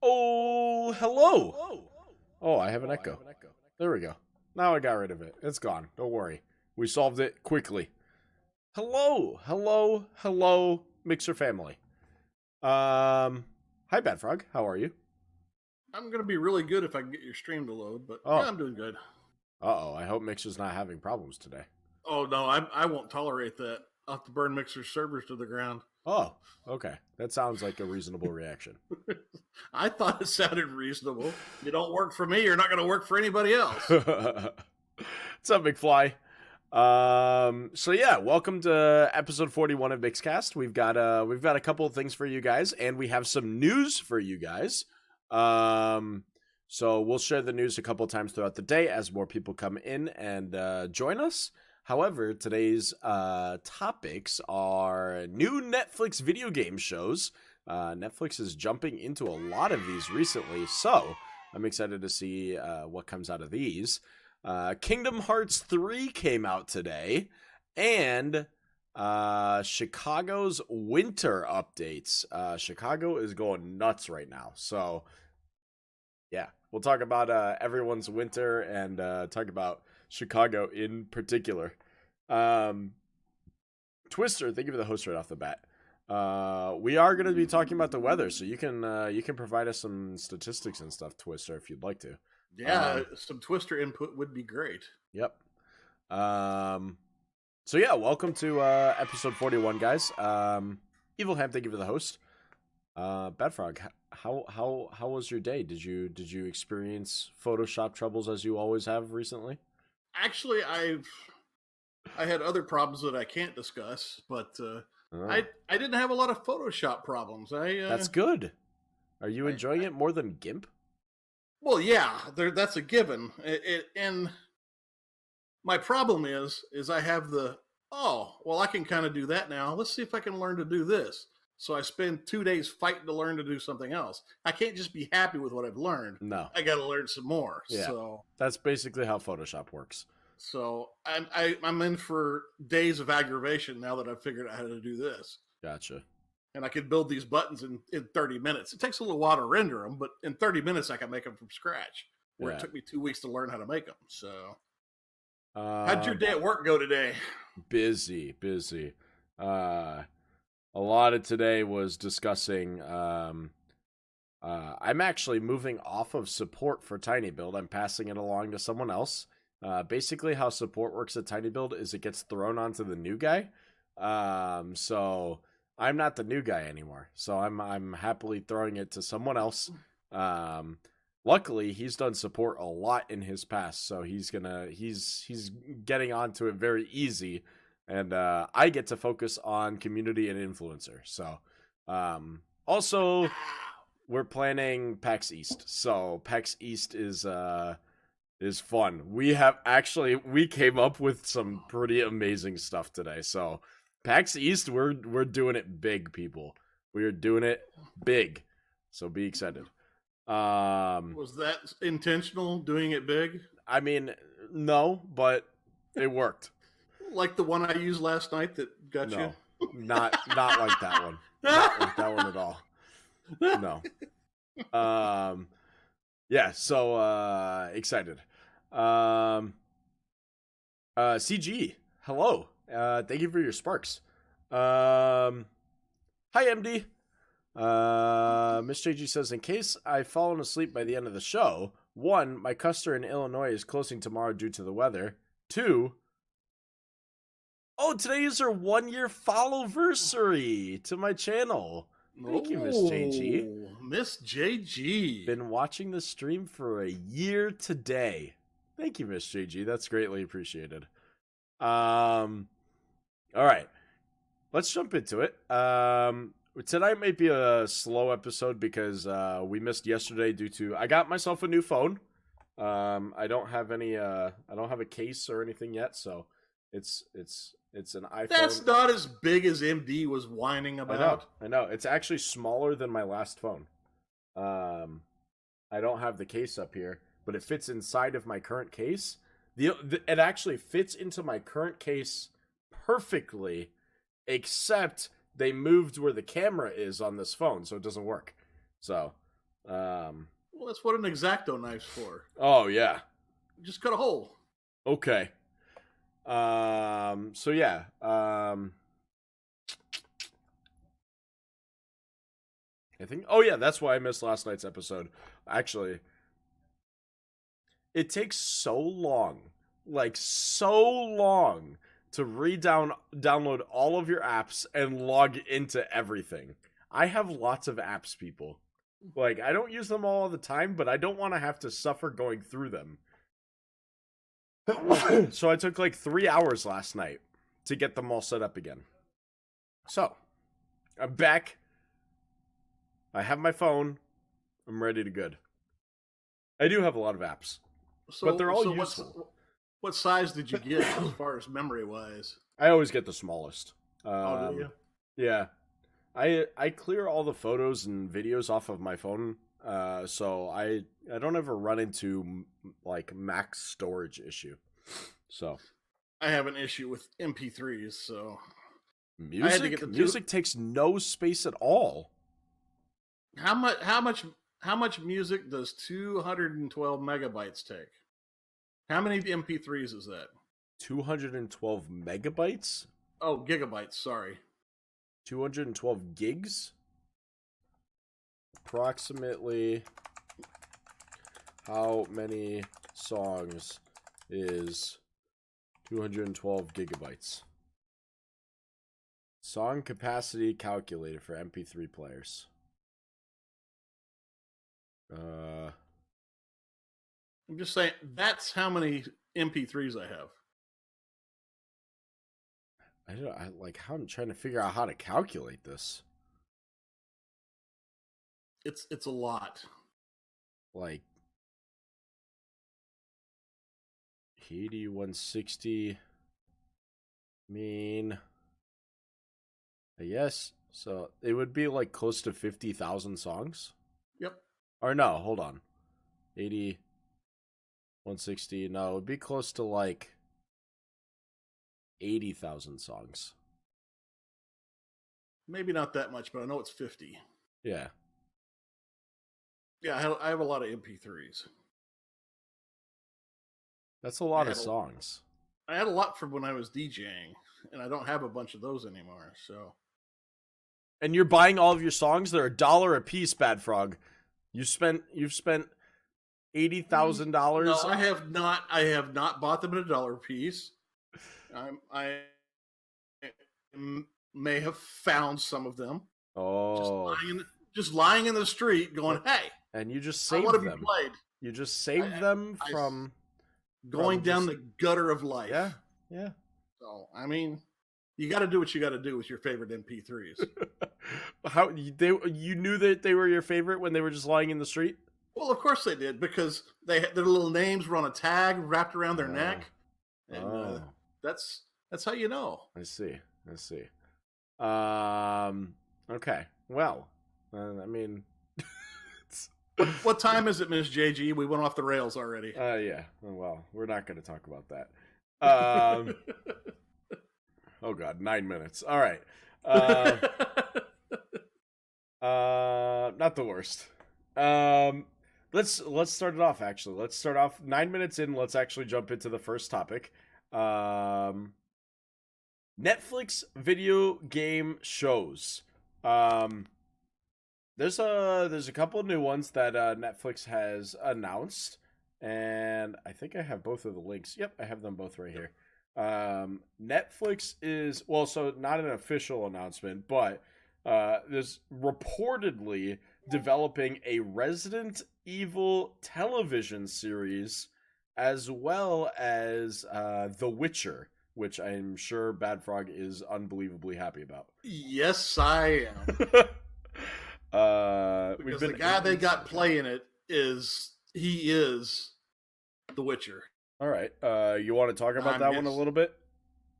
Oh, hello. Oh, I have an echo. There we go. Now I got rid of it. It's gone. Don't worry. We solved it quickly. Hello, Mixer family. Hi, Bad Frog. How are you? I'm going to be really good if I can get your stream to load, but Oh. yeah, I'm doing good. Uh-oh, I hope Mixer's not having problems today. Oh, no, I won't tolerate that. I'll have to burn Mixer's servers to the ground. Oh, okay. That sounds like a reasonable reaction. I thought it sounded reasonable. You don't work for me, you're not going to work for anybody else. What's up, McFly? So yeah, welcome to episode 41 of Mixcast. We've got a couple of things for you guys, and we have some news for you guys. So we'll share the news a couple of times throughout the day as more people come in and join us. However, today's topics are new Netflix video game shows. Netflix is jumping into a lot of these recently, so I'm excited to see what comes out of these. Kingdom Hearts 3 came out today, and Chicago's winter updates. Chicago is going nuts right now, so yeah, we'll talk about everyone's winter and talk about Chicago in particular. Twister, thank you for the host right off the bat. We are going to be talking about the weather, so you can provide us some statistics and stuff, Twister, if you'd like to. Yeah, some Twister input would be great. Yep. So yeah, welcome to episode 41, guys. Evil Ham, thank you for the host. Bad Frog, how was your day? Did you experience Photoshop troubles as you always have recently? Actually, I had other problems that I can't discuss, but I didn't have a lot of Photoshop problems. That's good. Are you enjoying it more than GIMP? Well, yeah, that's a given. And my problem is I have I can kind of do that now. Let's see if I can learn to do this. So I spend 2 days fighting to learn to do something else. I can't just be happy with what I've learned. No, I got to learn some more. Yeah, so that's basically how Photoshop works. So I'm in for days of aggravation now that I've figured out how to do this. Gotcha. And I could build these buttons in 30 minutes. It takes a little while to render them, but in 30 minutes I can make them from scratch. Where it took me 2 weeks to learn how to make them. So, how'd your day at work go today? Busy. A lot of today was discussing. I'm actually moving off of support for Tiny Build. I'm passing it along to someone else. Basically, how support works at Tiny Build is it gets thrown onto the new guy. So I'm not the new guy anymore. So I'm happily throwing it to someone else. Luckily, he's done support a lot in his past, so he's getting onto it very easy, and I get to focus on community and influencer. So, also, we're planning PAX East. So PAX East is fun. We came up with some pretty amazing stuff today. So PAX East, we're doing it big, people. We are doing it big. So be excited. Was that intentional, doing it big? I mean, no, but it worked. Like the one I used last night that got you? Not like that one. Not like that one at all. No. Yeah, so excited. CG, hello. Thank you for your sparks. Hi, MD. Miss JG says, in case I've fallen asleep by the end of the show, 1, my customer in Illinois is closing tomorrow due to the weather. 2, today is her 1-year follow-versary to my channel. Thank you, Miss JG. Miss JG. Been watching the stream for a year today. Thank you, Miss JG. That's greatly appreciated. All right. Let's jump into it. Tonight might be a slow episode because we missed yesterday due to I got myself a new phone. I don't have a case or anything yet, so it's an iPhone. That's not as big as MD was whining about. I know. It's actually smaller than my last phone. I don't have the case up here, but it fits inside of my current case. It actually fits into my current case perfectly, except they moved where the camera is on this phone, so it doesn't work. So Well, that's what an X-Acto knife's for. Oh yeah. Just cut a hole. Okay. So yeah. I think. Oh yeah, that's why I missed last night's episode. Actually, it takes so long, like so long, to download all of your apps and log into everything. I have lots of apps, people. Like, I don't use them all the time, but I don't want to have to suffer going through them. So I took like 3 hours last night to get them all set up again. So, I'm back. I have my phone. I'm ready to good. I do have a lot of apps, but they're all useful. What size did you get as far as memory wise? I always get the smallest. Oh, do you? Yeah. I clear all the photos and videos off of my phone, so I don't ever run into like max storage issue. So I have an issue with MP3s, so music takes no space at all. How much music does 212 megabytes take? How many MP3s is that? 212 megabytes? Oh, gigabytes, sorry. 212 gigs? Approximately how many songs is 212 gigabytes? Song capacity calculator for MP3 players. I'm just saying, that's how many MP3s I have. I'm trying to figure out how to calculate this. It's a lot. Like 80, 160 mean, I guess, so it would be like close to 50,000 songs. Yep. Or no, hold on. 80, 160, no, it would be close to like 80,000 songs. Maybe not that much, but I know it's 50. Yeah. Yeah, I have a lot of MP3s. That's a lot of songs. I had a lot from when I was DJing, and I don't have a bunch of those anymore, so. And you're buying all of your songs? They're $1 a piece, Bad Frog. You've spent $80,000. No, I have not. I have not bought them at $1 a piece. I may have found some from. Oh, just lying in the street, going, "Hey!" And you just saved them. You just saved them from going down the gutter of life. Yeah, yeah. So I mean, you got to do what you got to do with your favorite MP3s. How you knew that they were your favorite when they were just lying in the street? Well, of course they did, because their little names were on a tag wrapped around their neck, and that's how you know. I see. Okay. Well, I mean, what time is it, Miss JG? We went off the rails already. Yeah. Well, we're not going to talk about that. Oh God, 9 minutes. All right. Not the worst. Let's start it off. Actually, let's start off 9 minutes in. Let's actually jump into the first topic. Netflix video game shows. There's a couple of new ones that Netflix has announced, and I think I have both of the links. Yep, I have them both right here. Netflix is, well, so not an official announcement, but there's reportedly developing a Resident Evil television series, as well as The Witcher, which I'm sure Bad Frog is unbelievably happy about. Yes, I am. Because the guy they got playing it is The Witcher. All right. You want to talk about that one a little bit?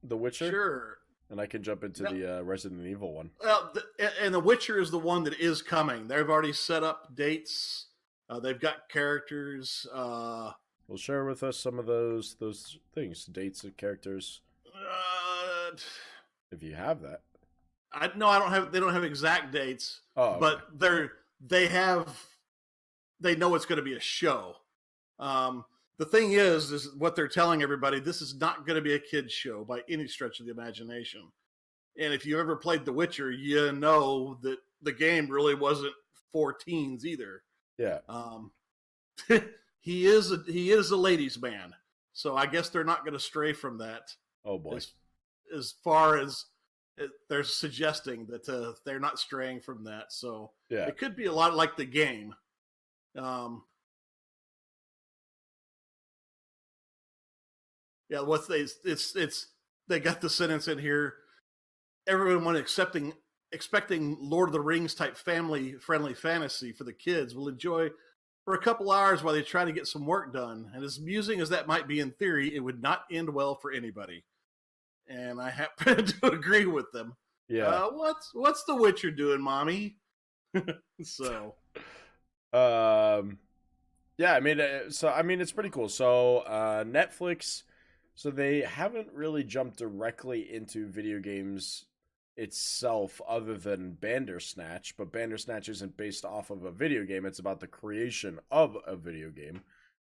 The Witcher? Sure. And I can jump into the Resident Evil one. Well, and The Witcher is the one that is coming. They've already set up dates. They've got characters. Well, share with us some of those things, dates and characters. If you have that. I don't have. They don't have exact dates. Oh, okay. But they have they know it's going to be a show. The thing is what they're telling everybody, this is not going to be a kid's show by any stretch of the imagination. And if you ever played The Witcher, you know that the game really wasn't for teens either. Yeah. He is a ladies' man, so I guess they're not going to stray from that. Oh boy. As far as they're suggesting that they're not straying from that, so yeah, it could be a lot like the game. Yeah, what's they got the sentence in here. Everyone expecting Lord of the Rings type family friendly fantasy for the kids will enjoy for a couple hours while they try to get some work done. And as amusing as that might be in theory, it would not end well for anybody. And I happen to agree with them. Yeah. What's The Witcher doing, mommy? So. Yeah, I mean, it's pretty cool. So, Netflix, so they haven't really jumped directly into video games itself other than Bandersnatch, but Bandersnatch isn't based off of a video game. It's about the creation of a video game.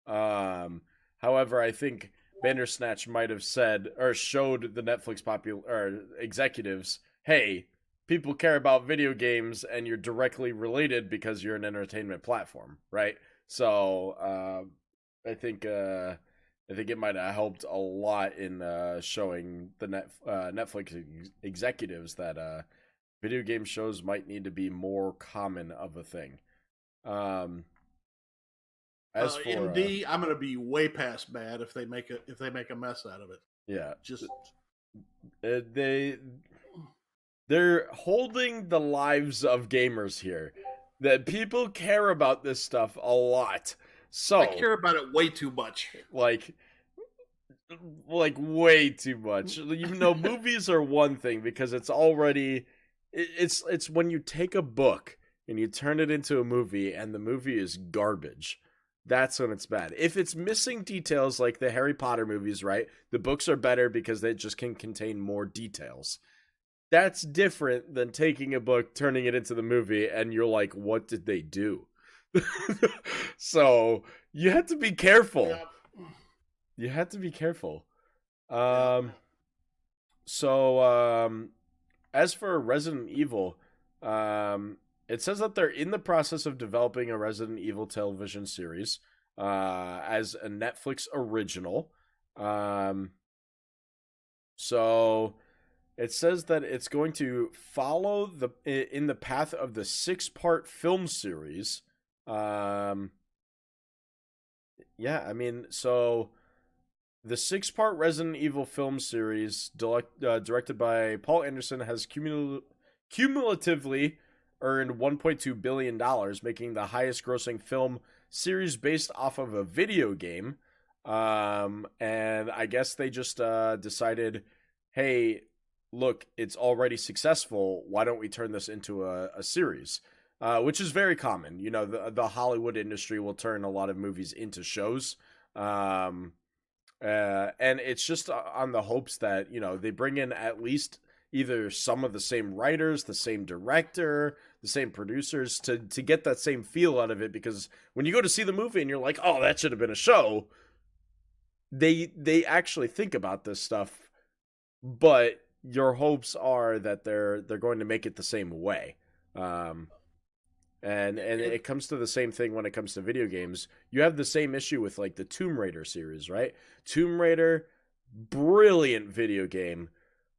However, I think Bandersnatch might have said or showed the Netflix executives, hey, people care about video games and you're directly related because you're an entertainment platform, right? So I think it might have helped a lot in showing the Netflix executives that video game shows might need to be more common of a thing. As for MD, I'm going to be way past bad if they make a mess out of it. Yeah, just they're holding the lives of gamers here. That people care about this stuff a lot. So I care about it way too much. Like way too much. Even though movies are one thing because it's already it's when you take a book and you turn it into a movie and the movie is garbage. That's when it's bad. If it's missing details like the Harry Potter movies, right? The books are better because they just can contain more details. That's different than taking a book, turning it into the movie, and you're like, what did they do? So you have to be careful. Yeah. You have to be careful. So as for Resident Evil, it says that they're in the process of developing a Resident Evil television series as a Netflix original. So it says that it's going to follow in the path of the 6-part film series. Yeah, I mean, so the 6-part Resident Evil film series directed by Paul Anderson has cumulatively earned $1.2 billion, making the highest grossing film series based off of a video game. And I guess they just decided, hey, look, it's already successful. Why don't we turn this into a series? Which is very common. You know, the Hollywood industry will turn a lot of movies into shows. And it's just on the hopes that, you know, they bring in at least either some of the same writers, the same director, the same producers to get that same feel out of it. Because when you go to see the movie and you're like, oh, that should have been a show, they actually think about this stuff, but your hopes are that they're going to make it the same way. And it comes to the same thing when it comes to video games. You have the same issue with like the Tomb Raider series, right? Tomb Raider, brilliant video game.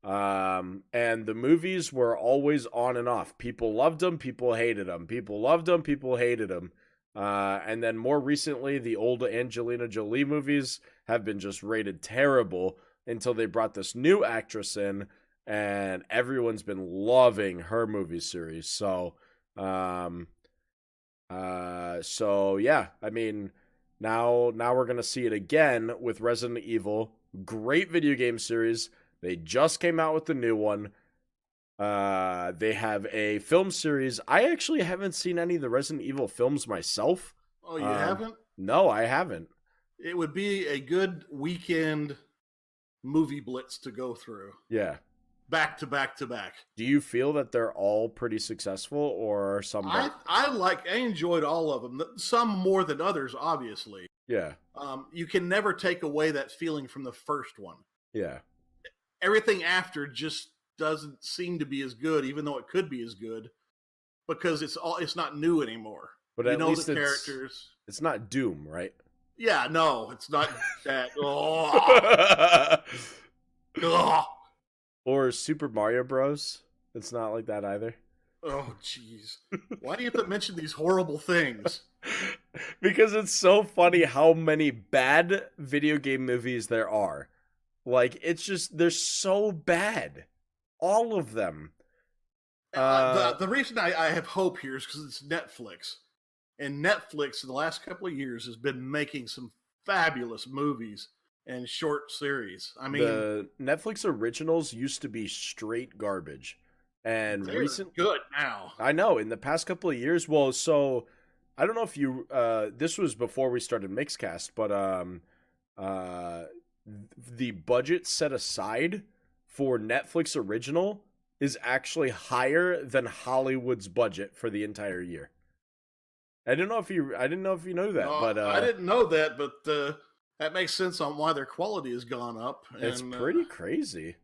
And the movies were always on and off. People loved them, people hated them. People loved them, people hated them. And then more recently, the old Angelina Jolie movies have been just rated terrible until they brought this new actress in, and everyone's been loving her movie series. So yeah, I mean, now we're gonna see it again with Resident Evil. Great video game series. They just came out with the new one. They have a film series. I actually haven't seen any of the Resident Evil films myself. Oh, you haven't? No, I haven't. It would be a good weekend movie blitz to go through. Yeah. back to back to back. Do you feel that they're all pretty successful, or are some that... I enjoyed all of them. Some more than others, obviously. Yeah. You can never take away that feeling from the first one. Yeah. Everything after just doesn't seem to be as good, even though it could be as good, because it's not new anymore. But you at know least the characters. It's not Doom, right? Yeah, no, it's not that. Oh. Oh. Or Super Mario Bros. It's not like that either. Oh, jeez. Why do you have to mention these horrible things? Because it's so funny how many bad video game movies there are. Like, it's just, they're so bad. All of them. The reason I have hope here is because it's Netflix. And Netflix in the last couple of years has been making some fabulous movies and short series. I mean, the Netflix originals used to be straight garbage. And they're good now. I know, in the past couple of years, well, so I don't know if you this was before we started Mixcast, but the budget set aside for Netflix original is actually higher than Hollywood's budget for the entire year. I didn't know if you know that, but I didn't know that, but that makes sense on why their quality has gone up. It's pretty crazy.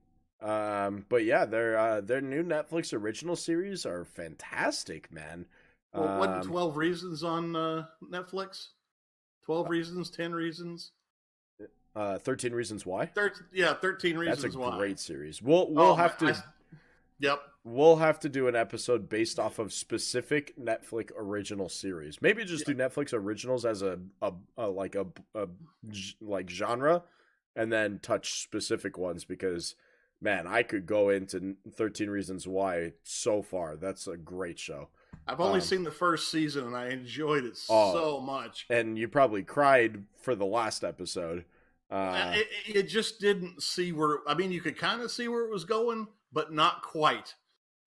But yeah, their new Netflix original series are fantastic, man. What 12 Reasons on Netflix? 12 Reasons, 10 Reasons? 13 Reasons Why? 13 Reasons That's a Why. great series. We'll have to Yep. We'll have to do an episode based off of specific Netflix original series. Maybe just do Netflix originals as a genre, and then touch specific ones, because man, I could go into 13 Reasons Why so far. That's a great show. I've only seen the first season, and I enjoyed it so much. And you probably cried for the last episode. It just didn't see where... I mean, you could kind of see where it was going, but not quite.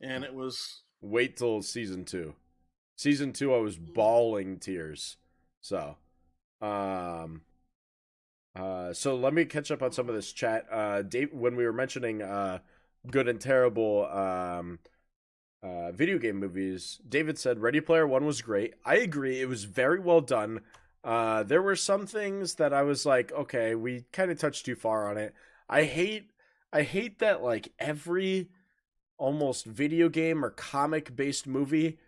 And it was... Wait till season 2. Season 2, I was bawling tears. So, so let me catch up on some of this chat. Dave, when we were mentioning good and terrible video game movies, David said Ready Player One was great. I agree. It was very well done. There were some things that I was like, okay, we kind of touched too far on it. I hate that, like, every almost video game or comic based movie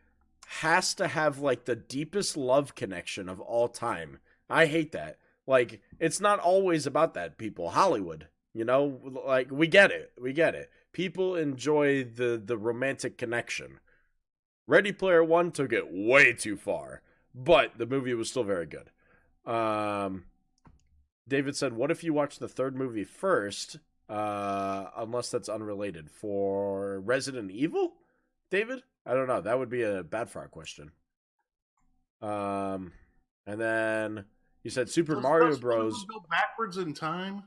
has to have like the deepest love connection of all time. I hate that. Like, it's not always about that, people. Hollywood, you know, like, we get it. People enjoy the romantic connection. Ready Player One took it way too far, but the movie was still very good. David said, what if you watch the third movie first? Unless that's unrelated. For Resident Evil, David? I don't know. That would be a bad far question. And then you said Super Mario Bros. Go backwards in time.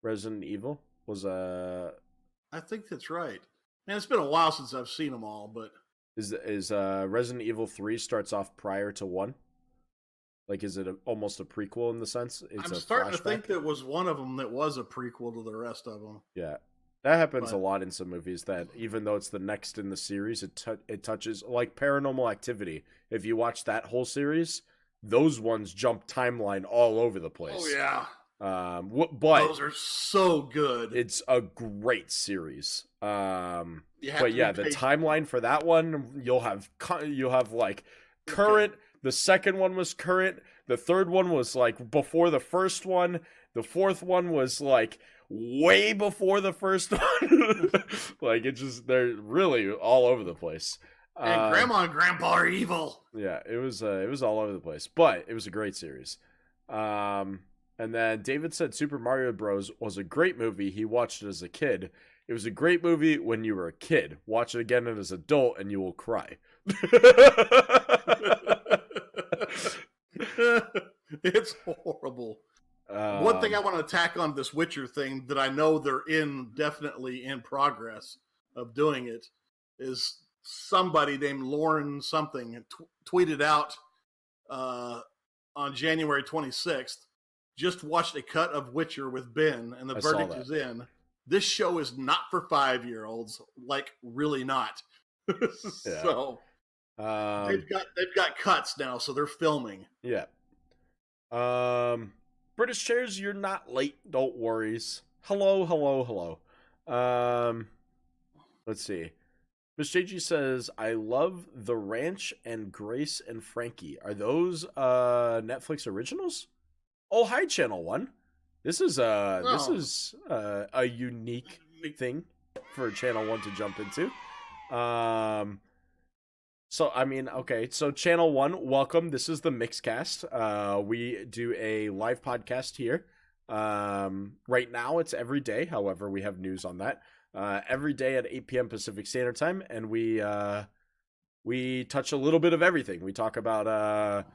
Resident Evil was I think that's right. Man, it's been a while since I've seen them all, but is Resident Evil 3 starts off prior to 1? Like, is it almost a prequel in the sense? I'm starting to think that was one of them that was a prequel to the rest of them. Yeah. That happens a lot in some movies, that even though it's the next in the series, it touches, like Paranormal Activity. If you watch that whole series, those ones jump timeline all over the place. Oh, yeah. But those are so good. It's a great series. But yeah, the patient. timeline for that one, you'll have like current. Okay. The second one was current. The third one was like before the first one. The fourth one was like way before the first one. Like, it just, they're really all over the place. And Grandma and Grandpa are evil. Yeah, it was all over the place, but it was a great series. And then David said Super Mario Bros. Was a great movie. He watched it as a kid. It was a great movie when you were a kid. Watch it again as an adult and you will cry. It's horrible. One thing I want to tack on this Witcher thing that I know they're definitely in progress of doing it is somebody named Lauren something tweeted out on January 26th, just watched a cut of Witcher with Ben, and the verdict is in. this show is not for 5-year-olds, like really not. Yeah. So they've got cuts now, so they're filming. Yeah. British Chairs, you're not late. Don't worries. Hello, hello, hello. Let's see. Miss JG says, I love The Ranch and Grace and Frankie. Are those Netflix originals? Oh, hi, Channel One. This is a unique thing for Channel One to jump into. So I mean, okay, so Channel One, welcome. This is the Mixcast. We do a live podcast here. Right now it's every day. However, we have news on that. Every day at 8 p.m. Pacific Standard Time, and we touch a little bit of everything. We talk about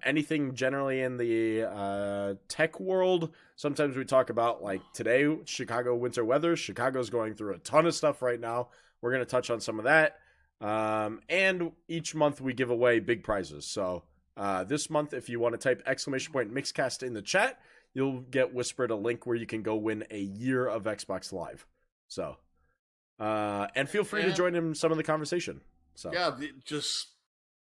anything generally in the tech world. Sometimes we talk about, like today, Chicago winter weather. Chicago's going through a ton of stuff right now. We're going to touch on some of that. And each month we give away big prizes. So this month, if you want to type !Mixcast in the chat, you'll get whispered a link where you can go win a year of Xbox Live. So, and feel free to join in some of the conversation. So yeah, just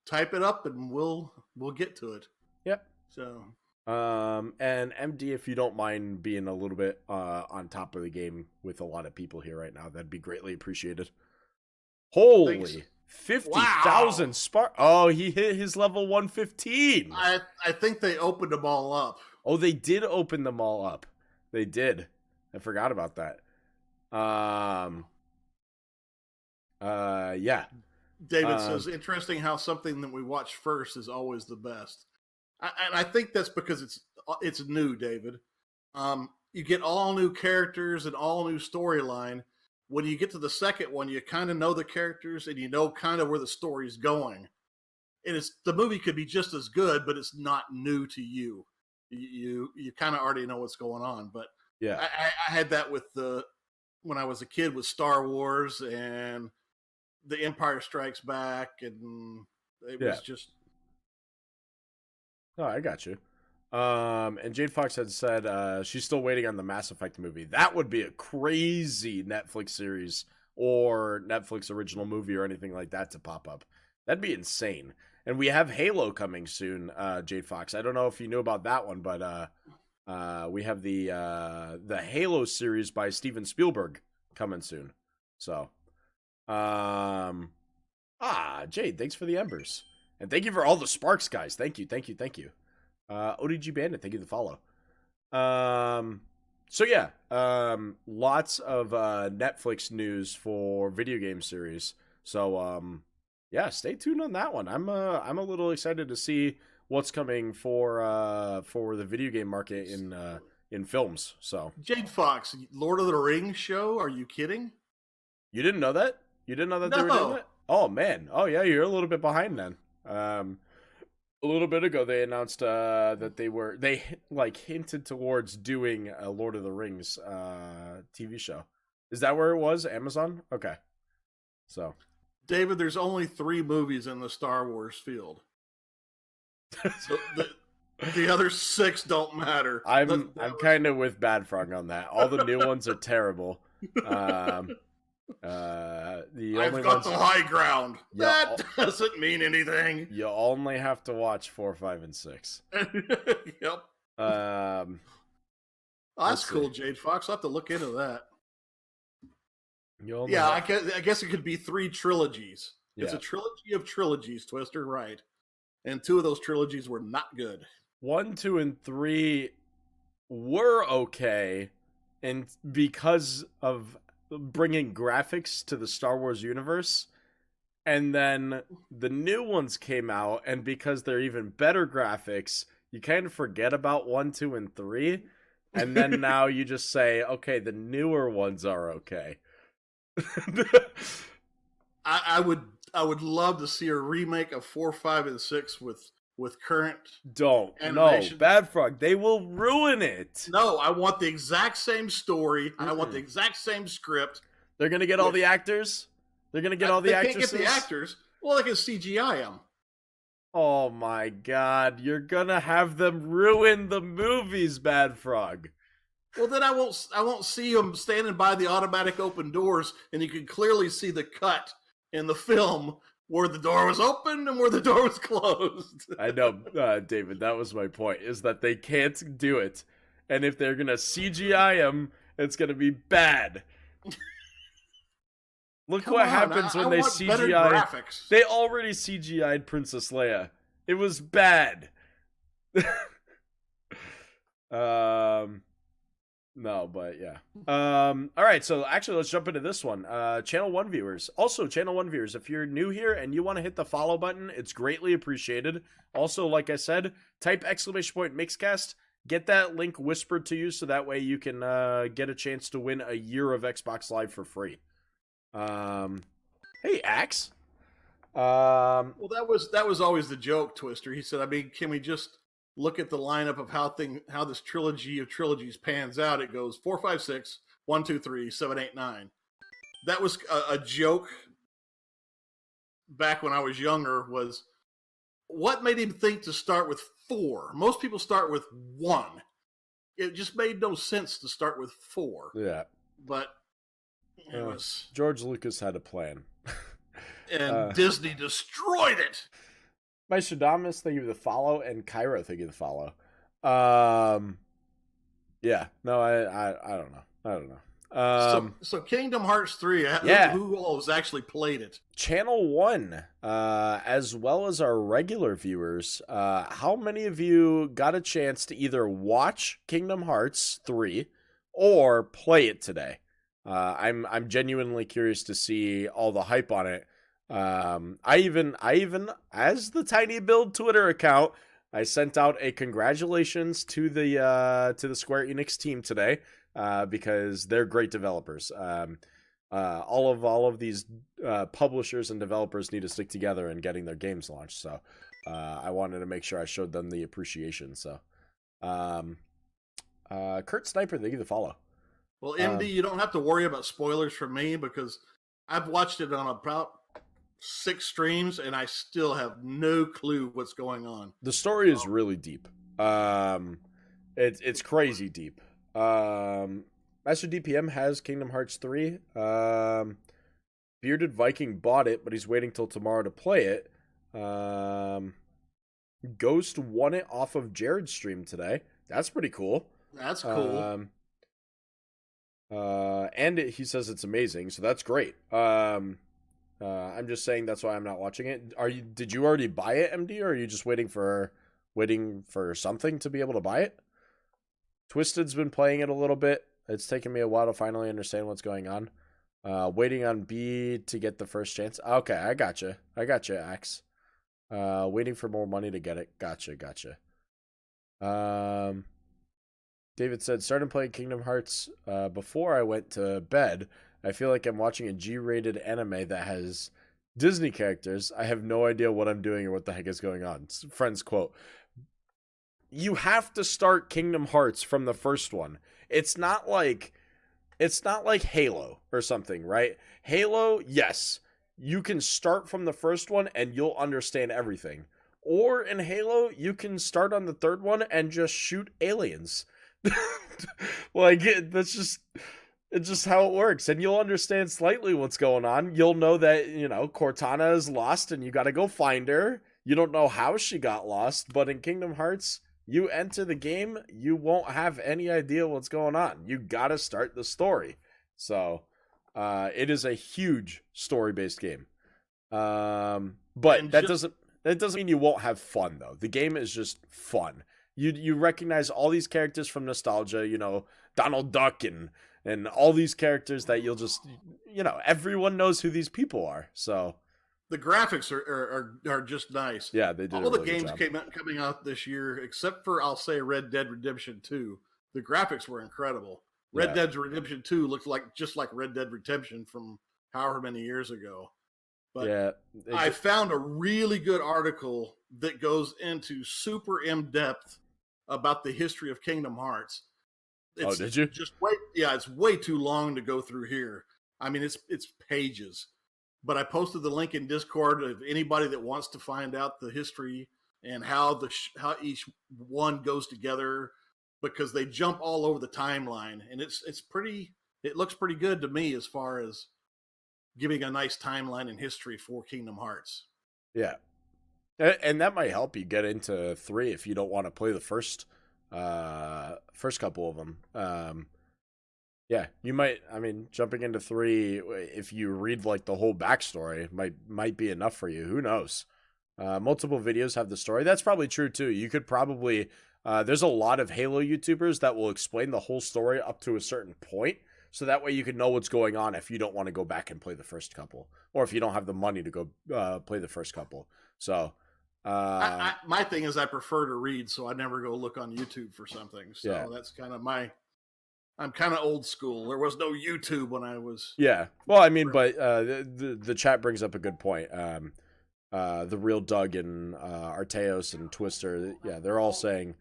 type it up and we'll get to it. Yep. So, and MD, if you don't mind being a little bit on top of the game with a lot of people here right now, that'd be greatly appreciated. Holy Thanks. 50,000 spark. Oh, he hit his level 115. I think they opened them all up. Oh, they did open them all up. They did. I forgot about that. Yeah. David says, interesting how something that we watch first is always the best. And I think that's because it's new, David. You get all new characters and all new storyline. When you get to the second one, you kind of know the characters and you know kind of where the story's going. And the movie could be just as good, but it's not new to you. You kind of already know what's going on. But yeah, I had that with when I was a kid with Star Wars and The Empire Strikes Back, and it was just. Oh, I got you. And Jade Fox had said she's still waiting on the Mass Effect movie. That would be a crazy Netflix series or Netflix original movie or anything like that to pop up. That'd be insane. And we have Halo coming soon, Jade Fox. I don't know if you knew about that one, but we have the Halo series by Steven Spielberg coming soon. So, Jade, thanks for the embers. And thank you for all the sparks, guys. Thank you. ODG Bandit, thank you for the follow. So yeah, lots of Netflix news for video game series. So yeah, stay tuned on that one. I'm a little excited to see what's coming for the video game market in films. So Jade Fox, Lord of the Rings show? Are you kidding? You didn't know that? You didn't know that they were doing that? Oh man. Oh yeah, you're a little bit behind then. A little bit ago, they announced that they hinted towards doing a Lord of the Rings TV show. Is that where it was? Amazon? Okay. So, David, there's only 3 movies in the Star Wars field. So the other 6 don't matter. I'm kind of with Bad Frog on that. All the new ones are terrible. I've got the high ground. That doesn't mean anything. You only have to watch 4, 5, and 6. Yep. That's cool, Jade Fox. I'll have to look into that. I guess it could be 3 trilogies. Yeah. It's a trilogy of trilogies, Twister, right? And 2 of those trilogies were not good. 1, 2, and 3 were okay, and because of bringing graphics to the Star Wars universe, and then the new ones came out, and because they're even better graphics, you kind of forget about 1, 2, and 3, and then now you just say, okay, the newer ones are okay. I would love to see a remake of 4, 5, and 6 with current animation. No, Bad Frog, they will ruin it. No, I want the exact same story. I want the exact same script. They're gonna get all the actors. They're gonna get all the actresses. They can't get the actors. Well, they can CGI them. Oh my God, you're gonna have them ruin the movies, Bad Frog. Well, then I won't see him standing by the automatic open doors, and you can clearly see the cut in the film where the door was open and where the door was closed. I know, David, that was my point, is that they can't do it. And if they're going to CGI him, it's going to be bad. Look Come what on, happens when I they want better CGI. graphics. They already CGI'd Princess Leia. It was bad. No, but yeah. All right, so actually let's jump into this one. Channel 1 viewers. Also, Channel 1 viewers, if you're new here and you want to hit the follow button, it's greatly appreciated. Also, like I said, type !Mixcast. Get that link whispered to you so that way you can get a chance to win a year of Xbox Live for free. Hey, Axe. Well, that was always the joke, Twister. He said, I mean, can we just look at the lineup of how this trilogy of trilogies pans out? It goes 4, 5, 6, 1, 2, 3, 7, 8, 9. That was a joke back when I was younger. Was what made him think to start with 4? Most people start with 1. It just made no sense to start with 4. Yeah. But it was George Lucas had a plan. and Disney destroyed it. Maestro thank you for the follow, and Cairo, thank you for the follow. Yeah, no, I don't know. I don't know. So Kingdom Hearts 3, yeah. who all has actually played it? Channel 1, as well as our regular viewers, how many of you got a chance to either watch Kingdom Hearts 3 or play it today? I'm genuinely curious to see all the hype on it. I even as the Tiny Build Twitter account, I sent out a congratulations to the Square Enix team today, because they're great developers. All of these publishers and developers need to stick together in getting their games launched. So I wanted to make sure I showed them the appreciation. So Kurt Sniper, thank you for the follow. Well, MD, you don't have to worry about spoilers from me because I've watched it on about 6 streams and I still have no clue what's going on. The story is really deep. It's crazy deep. Master DPM has Kingdom Hearts 3. Bearded Viking bought it, but he's waiting till tomorrow to play it. Ghost won it off of Jared's stream today. That's pretty cool. That's cool. And he says it's amazing, so that's great. I'm just saying that's why I'm not watching it. Did you already buy it, MD, or are you just waiting for something to be able to buy it? Twisted's been playing it a little bit. It's taken me a while to finally understand what's going on. Waiting on B to get the first chance. Okay, I gotcha, Axe. Waiting for more money to get it. Gotcha. David said, started playing Kingdom Hearts before I went to bed. I feel like I'm watching a G-rated anime that has Disney characters. I have no idea what I'm doing or what the heck is going on. Friend's quote. You have to start Kingdom Hearts from the first one. It's not like Halo or something, right? Halo, yes, you can start from the first one and you'll understand everything. Or in Halo, you can start on the third one and just shoot aliens. It's just how it works, and you'll understand slightly what's going on. You'll know that, Cortana is lost and you got to go find her. You don't know how she got lost, but in Kingdom Hearts, you enter the game, you won't have any idea what's going on. You got to start the story. So, it is a huge story-based game. But that doesn't mean you won't have fun though. The game is just fun. You recognize all these characters from nostalgia, Donald Duck and all these characters that you'll just, everyone knows who these people are. So the graphics are just nice. Yeah, they did. All the games coming out this year, except for I'll say Red Dead Redemption 2, the graphics were incredible. Red Dead Redemption 2 looked just like Red Dead Redemption from however many years ago. But I found a really good article that goes into super in-depth about the history of Kingdom Hearts. Did you? It's way too long to go through here. I mean, it's pages. But I posted the link in Discord of anybody that wants to find out the history and how each one goes together. because they jump all over the timeline, and it's pretty. It looks pretty good to me as far as giving a nice timeline and history for Kingdom Hearts. Yeah. And that might help you get into 3 if you don't want to play the first couple of them. Yeah, you might. I mean, jumping into 3, if you read like the whole backstory, might be enough for you. Who knows? Multiple videos have the story. That's probably true too. You could probably. There's a lot of Halo YouTubers that will explain the whole story up to a certain point, so that way you can know what's going on if you don't want to go back and play the first couple, or if you don't have the money to go play the first couple. So. My thing is I prefer to read, so I never go look on YouTube for something. So Yeah. that's kind of I'm kind of old school. There was no YouTube when I was. Yeah. Well, I mean, but the chat brings up a good point. The real Doug and Arteos and Twister, yeah, they're all saying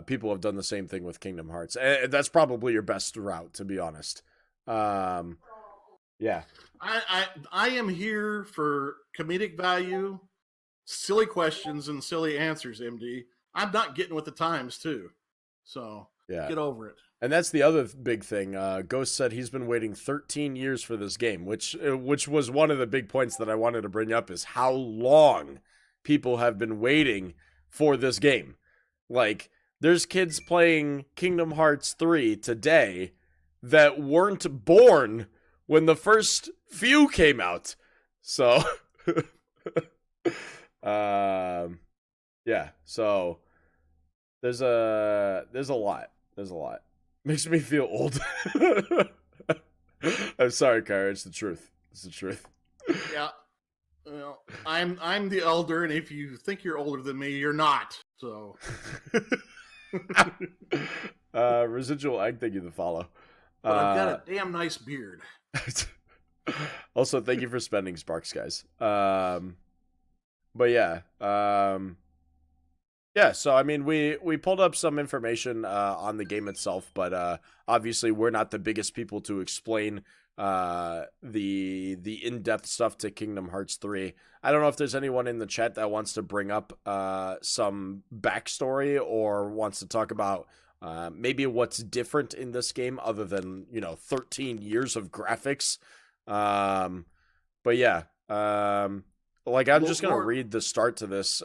people have done the same thing with Kingdom Hearts. And that's probably your best route, to be honest. Yeah. I am here for comedic value, silly questions, and silly answers, MD. I'm not getting with the times, too. So Yeah. get over it. And that's the other big thing. Ghost said he's been waiting 13 years for this game, which was one of the big points that I wanted to bring up, is how long people have been waiting for this game. Like, there's kids playing Kingdom Hearts 3 today that weren't born when the first few came out. So, yeah. So there's a lot. There's a lot. Makes me feel old. I'm sorry, Kyra. It's the truth. It's the truth. Yeah. Well, I'm the elder, and if you think you're older than me, you're not. So. Residual egg, thank you the follow. But I've got a damn nice beard. Also, thank you for spending Sparks, guys. But yeah. Yeah, so I mean, we pulled up some information on the game itself, but obviously we're not the biggest people to explain the in-depth stuff to Kingdom Hearts 3. I don't know if there's anyone in the chat that wants to bring up some backstory or wants to talk about maybe what's different in this game other than, 13 years of graphics. But yeah, I'm just going to read the start to this.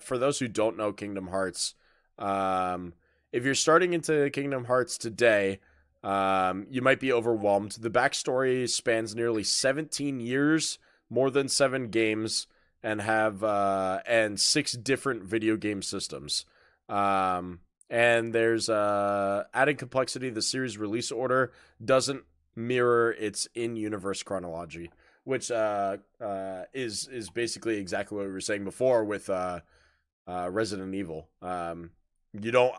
For those who don't know Kingdom Hearts, if you're starting into Kingdom Hearts today, you might be overwhelmed. The backstory spans nearly 17 years, more than 7 games, and 6 different video game systems. And there's adding complexity. The series release order doesn't mirror its in-universe chronology, which is basically exactly what we were saying before with Resident Evil. You don't,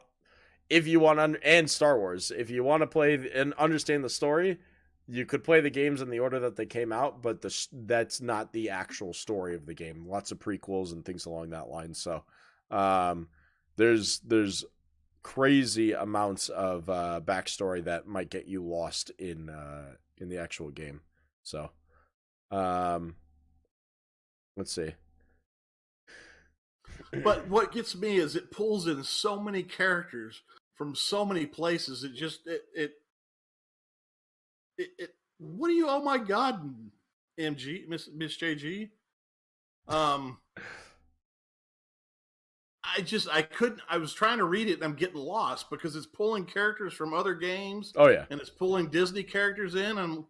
if you want to, and Star Wars, if you want to play and understand the story, you could play the games in the order that they came out, but that's not the actual story of the game. Lots of prequels and things along that line. So there's crazy amounts of backstory that might get you lost in the actual game. So. Let's see. But what gets me is it pulls in so many characters from so many places. It just it what do you? Oh my God, MG Miss JG. I couldn't. I was trying to read it and I'm getting lost because it's pulling characters from other games. Oh yeah, and it's pulling Disney characters in, and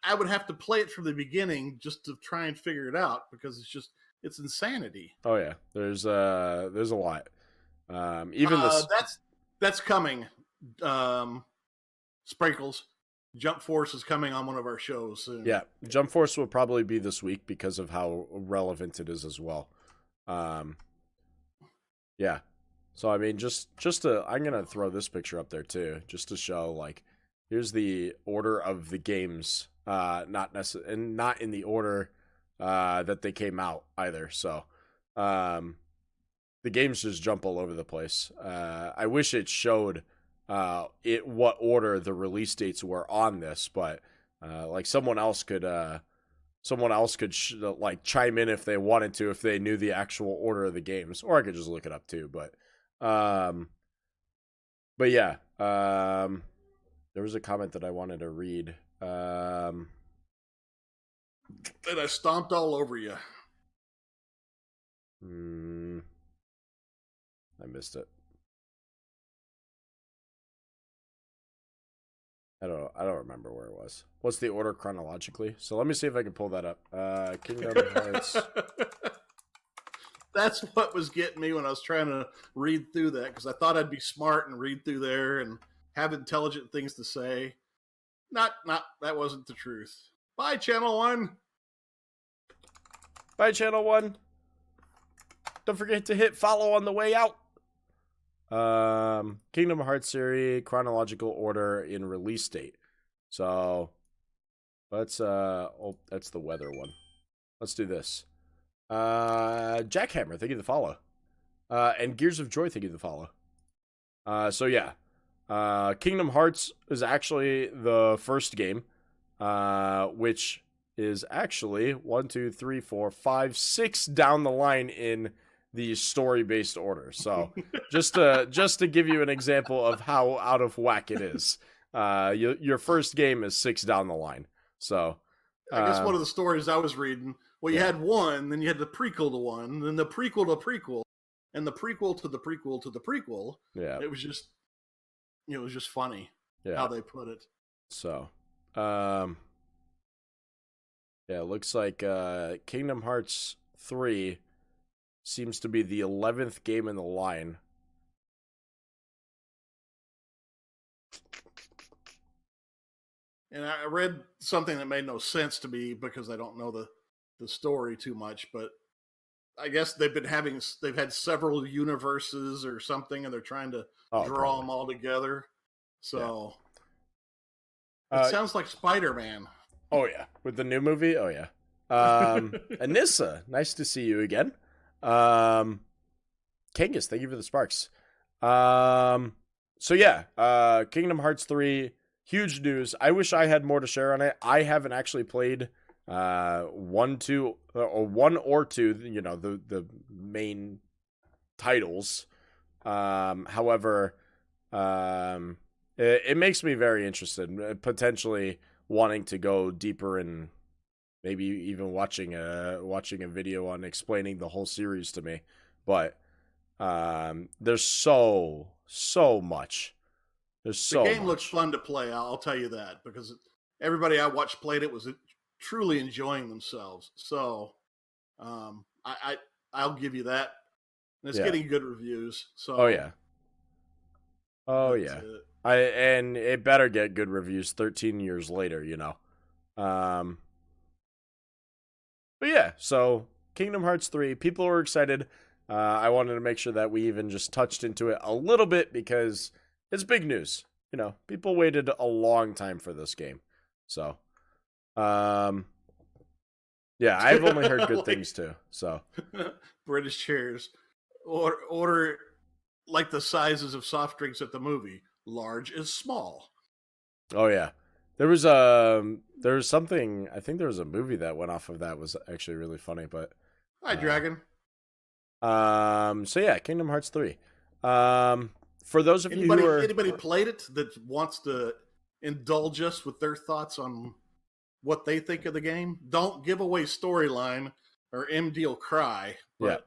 I would have to play it from the beginning just to try and figure it out because it's insanity. Oh yeah, there's a lot. Even this that's coming. Sprinkles. Jump Force is coming on one of our shows soon. Yeah, Jump Force will probably be this week because of how relevant it is as well. Yeah. So I mean, I'm gonna throw this picture up there too, just to show like, here's the order of the games. Not and not in the order that they came out either. So the games just jump all over the place. I wish it showed what order the release dates were on this, but like someone else could like chime in if they wanted to, if they knew the actual order of the games, or I could just look it up too. But But yeah, there was a comment that I wanted to read. And I stomped all over you. I missed it. I don't remember where it was. What's the order chronologically? So let me see if I can pull that up. Kingdom Hearts. That's what was getting me when I was trying to read through that, because I thought I'd be smart and read through there and have intelligent things to say. Not that wasn't the truth. Bye, Channel 1. Bye, Channel 1. Don't forget to hit follow on the way out. Kingdom Hearts series chronological order in release date. So let's that's the weather one. Let's do this. Jackhammer, thank you for the follow. And Gears of Joy, thank you for the follow. So yeah. Kingdom Hearts is actually the first game, which is actually 1, 2, 3, 4, 5, 6 down the line in the story-based order. So just to give you an example of how out of whack it is, your first game is 6 down the line. So I guess one of the stories I was reading, well, you had one, then you had the prequel to one, then the prequel to prequel, and the prequel to the prequel to the prequel. Yeah, it was just funny how they put it. So, yeah, it looks like Kingdom Hearts 3 seems to be the 11th game in the line. And I read something that made no sense to me because I don't know the story too much, but I guess they've had several universes or something, and they're trying to draw them all together. So it sounds like Spider-Man. Oh yeah, with the new movie. Oh yeah. Anissa, nice to see you again. Kangas, thank you for the sparks. So yeah, Kingdom Hearts 3, huge news. I wish I had more to share on it. I haven't actually played 1, 2, or 1 or 2, you know, the main titles. However, it makes me very interested, potentially wanting to go deeper and maybe even watching a video on explaining the whole series to me. But there's so much. There's so the game much. looks fun to play. I'll tell you that, because everybody I watched played it was truly enjoying themselves. So I'll give you that. And it's getting good reviews. So oh yeah. And it better get good reviews 13 years later, you know. But yeah, so Kingdom Hearts 3, people were excited. I wanted to make sure that we even just touched into it a little bit because it's big news. You know, people waited a long time for this game. So, yeah, I've only heard good things too. So, British chairs order like the sizes of soft drinks at the movie. Large is small. Oh yeah. There was something, I think there was a movie that went off of that, was actually really funny, but Hi Dragon. So yeah, Kingdom Hearts 3. For those of you who are anybody played it that wants to indulge us with their thoughts on what they think of the game, don't give away storyline or MD will cry. But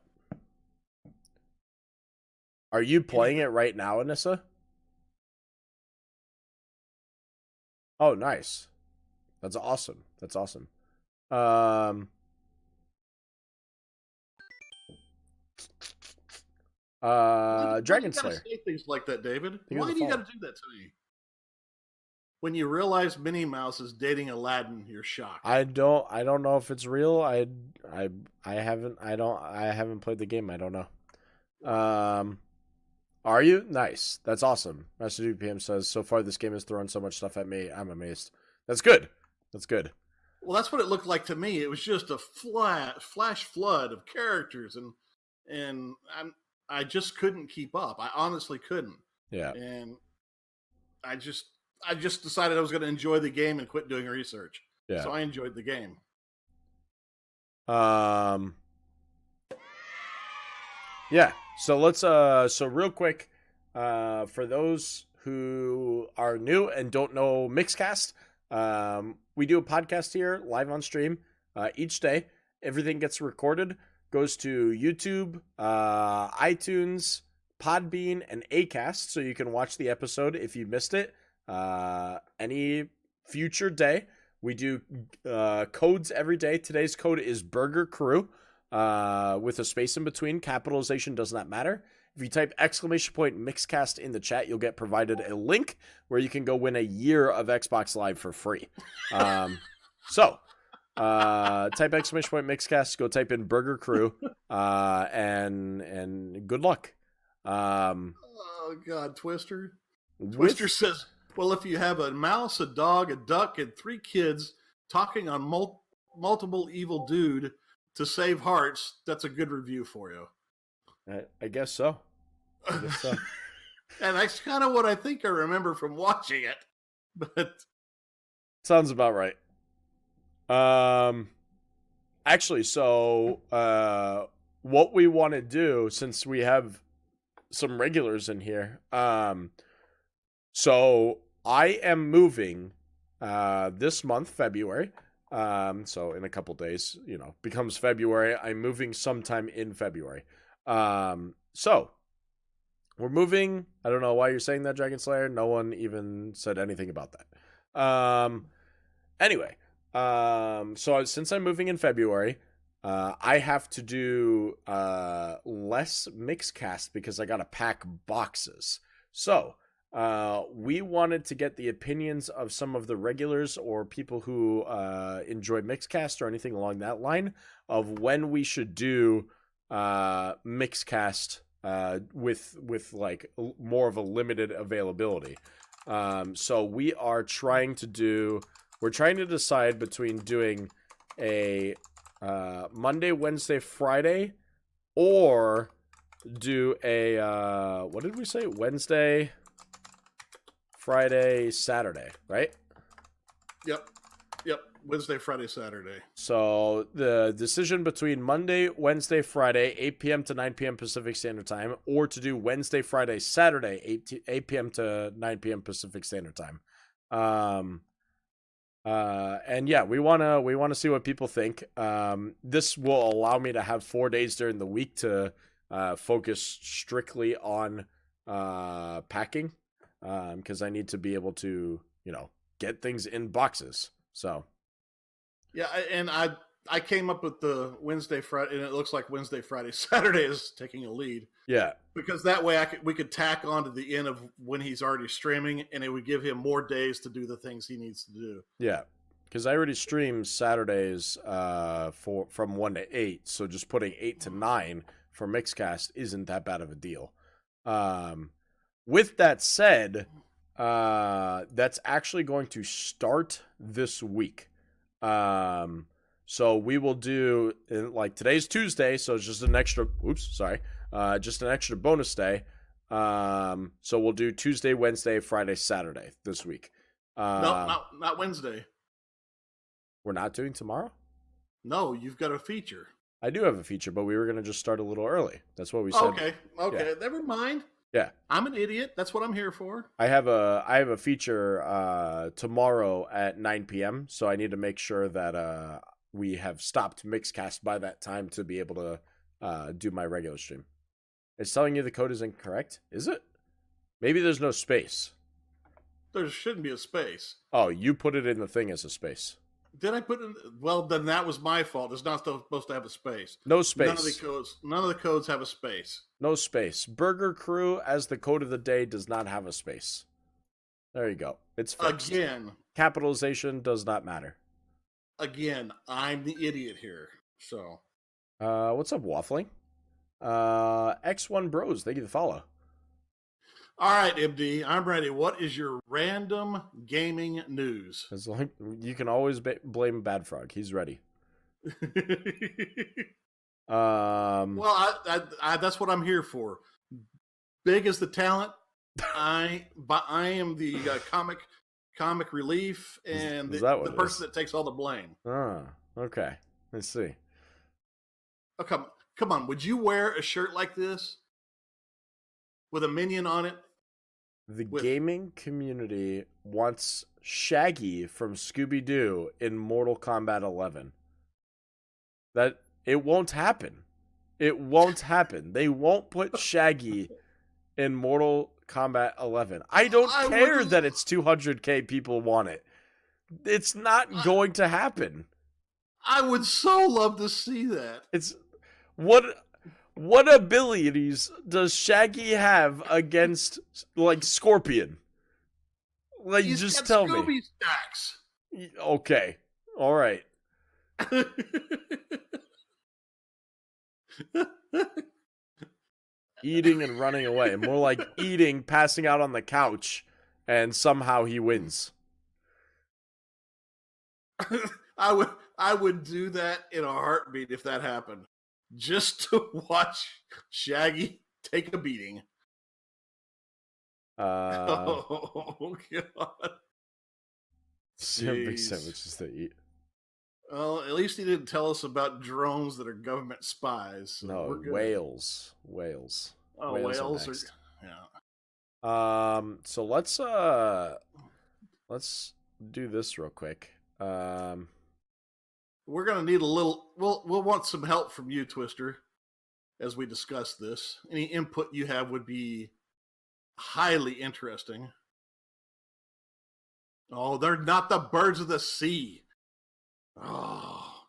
are you playing it right now, Anissa? Oh, nice. That's awesome. That's awesome. Dragon Slayer. Say things like that, David. Why do you got to do that to me? When you realize Minnie Mouse is dating Aladdin, you're shocked. I don't know if it's real. I haven't played the game. I don't know. Are you? Nice. That's awesome. Master GPM says, so far this game has thrown so much stuff at me. I'm amazed. That's good. That's good. Well, that's what it looked like to me. It was just a flash flood of characters, and I just couldn't keep up. I honestly couldn't. Yeah. And I just decided I was going to enjoy the game and quit doing research. Yeah. So I enjoyed the game. Yeah. So let's so real quick, For those who are new and don't know Mixcast, we do a podcast here live on stream each day. Everything gets recorded, goes to YouTube, iTunes, Podbean, and Acast, so you can watch the episode if you missed it. Any future day, we do codes every day. Today's code is Burger Crew, with a space in between. Capitalization does not matter. If you type !Mixcast in the chat, you'll get provided a link where you can go win a year of Xbox Live for free. So type ! Mixcast, go type in Burger Crew, and good luck. Oh God, Twister. Twister says, well, if you have a mouse, a dog, a duck, and 3 kids talking on multiple evil dude to save hearts, that's a good review for you. I guess so. And that's kind of what I think I remember from watching it. But sounds about right. Actually, so what we want to do, since we have some regulars in here, so I am moving this month, February. So in a couple days, becomes February. I'm moving sometime in February. So we're moving. I don't know why you're saying that, Dragon Slayer. No one even said anything about that. Anyway, so since I'm moving in February, I have to do less Mixcast because I got to pack boxes. So we wanted to get the opinions of some of the regulars or people who enjoy Mixcast or anything along that line of when we should do Mixcast with like more of a limited availability. So we're trying to decide between doing a Monday, Wednesday, Friday, or do a what did we say? Wednesday, Friday, Saturday, right? Yep. Wednesday, Friday, Saturday. So the decision between Monday, Wednesday, Friday, 8 p.m. to 9 p.m. Pacific Standard Time, or to do Wednesday, Friday, Saturday, 8 p.m. to 9 p.m. Pacific Standard Time. And yeah, we want to see what people think. This will allow me to have 4 days during the week to focus strictly on packing, because I need to be able to, get things in boxes. So yeah, and I came up with the Wednesday, Friday, and it looks like Wednesday, Friday, Saturday is taking a lead. Yeah, because that way we could tack on to the end of when he's already streaming, and it would give him more days to do the things he needs to do. Yeah, because I already stream Saturdays from 1 to 8, so just putting 8 to 9 for Mixcast isn't that bad of a deal. With that said, that's actually going to start this week. So we will do, like, today's Tuesday, so it's just an extra, just an extra bonus day. So we'll do Tuesday, Wednesday, Friday, Saturday this week. No, not Wednesday. We're not doing tomorrow? No, you've got a feature. I do have a feature, but we were going to just start a little early. That's what we said. Okay, Yeah. Never mind. Yeah. I'm an idiot. That's what I'm here for. I have a feature tomorrow at 9 p.m., so I need to make sure that we have stopped Mixcast by that time to be able to do my regular stream. It's telling you the code is incorrect. Is it? Maybe there's no space. There shouldn't be a space. Oh, you put it in the thing as a space. Did I put in? Well, then that was my fault. It's not supposed to have a space. No space. None of the codes have a space. No space. Burger Crew as the code of the day does not have a space. There you go. It's fixed. Again. Capitalization does not matter. Again, I'm the idiot here. So. What's up, Waffling? X1 Bros, thank you for the follow. All right, MD, I'm ready. What is your random gaming news? As long you can always blame Bad Frog. He's ready. Well, I that's what I'm here for. Big as the talent. I am the comic relief and the person that takes all the blame. Ah, okay. Let's see. Oh, come on. Would you wear a shirt like this? with a minion on it. The gaming community wants Shaggy from Scooby-Doo in Mortal Kombat 11. That it won't happen. It won't happen. They won't put Shaggy in Mortal Kombat 11. I don't care that it's 200K people want it. It's not going to happen. I would so love to see that. It's what abilities does Shaggy have against like Scorpion? Like, He's just got tell Scooby me. stacks. Okay. All right. Eating and running away. More like eating, passing out on the couch, and somehow he wins. I would do that in a heartbeat if that happened. Just to watch Shaggy take a beating. Oh God. Big sandwiches to eat. Well, at least he didn't tell us about drones that are government spies. So no, whales. Whales. Oh, whales are yeah. So let's do this real quick. We're gonna need a little. We'll want some help from you, Twister, as we discuss this. Any input you have would be highly interesting. Oh, they're not the birds of the sea. Oh,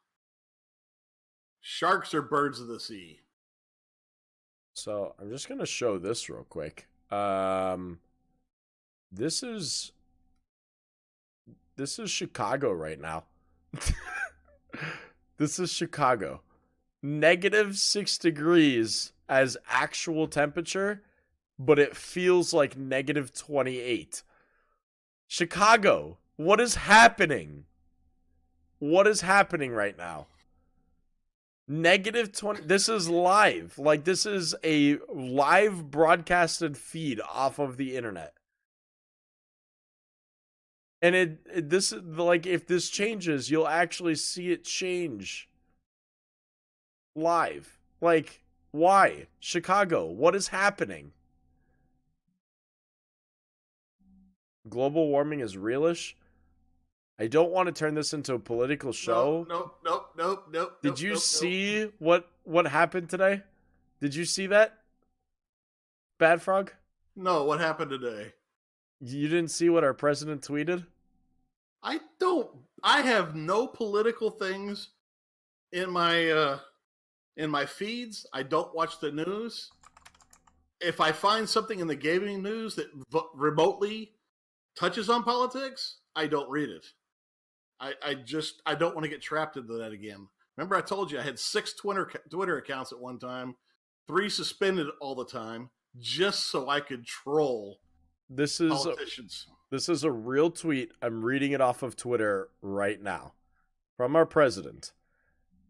sharks are birds of the sea. So I'm just gonna show this real quick. This is Chicago right now. This is Chicago. -6 degrees as actual temperature, but it feels like -28. Chicago, what is happening? What is happening right now? -20. This is live. Like, this is a live broadcasted feed off of the internet. And this is like, if this changes, you'll actually see it change live. Like, why? Chicago, what is happening? Global warming is realish. I don't want to turn this into a political show. Nope. Did you see what happened today? Did you see that? Bad Frog? No, what happened today? You didn't see what our president tweeted? I have no political things in my feeds. I don't watch the news. If I find something in the gaming news that remotely touches on politics, I don't read it. I don't want to get trapped into that again. Remember, I told you I had 6 Twitter accounts at one time, 3 suspended all the time, just so I could troll politicians. This is a real tweet. I'm reading it off of Twitter right now. From our president.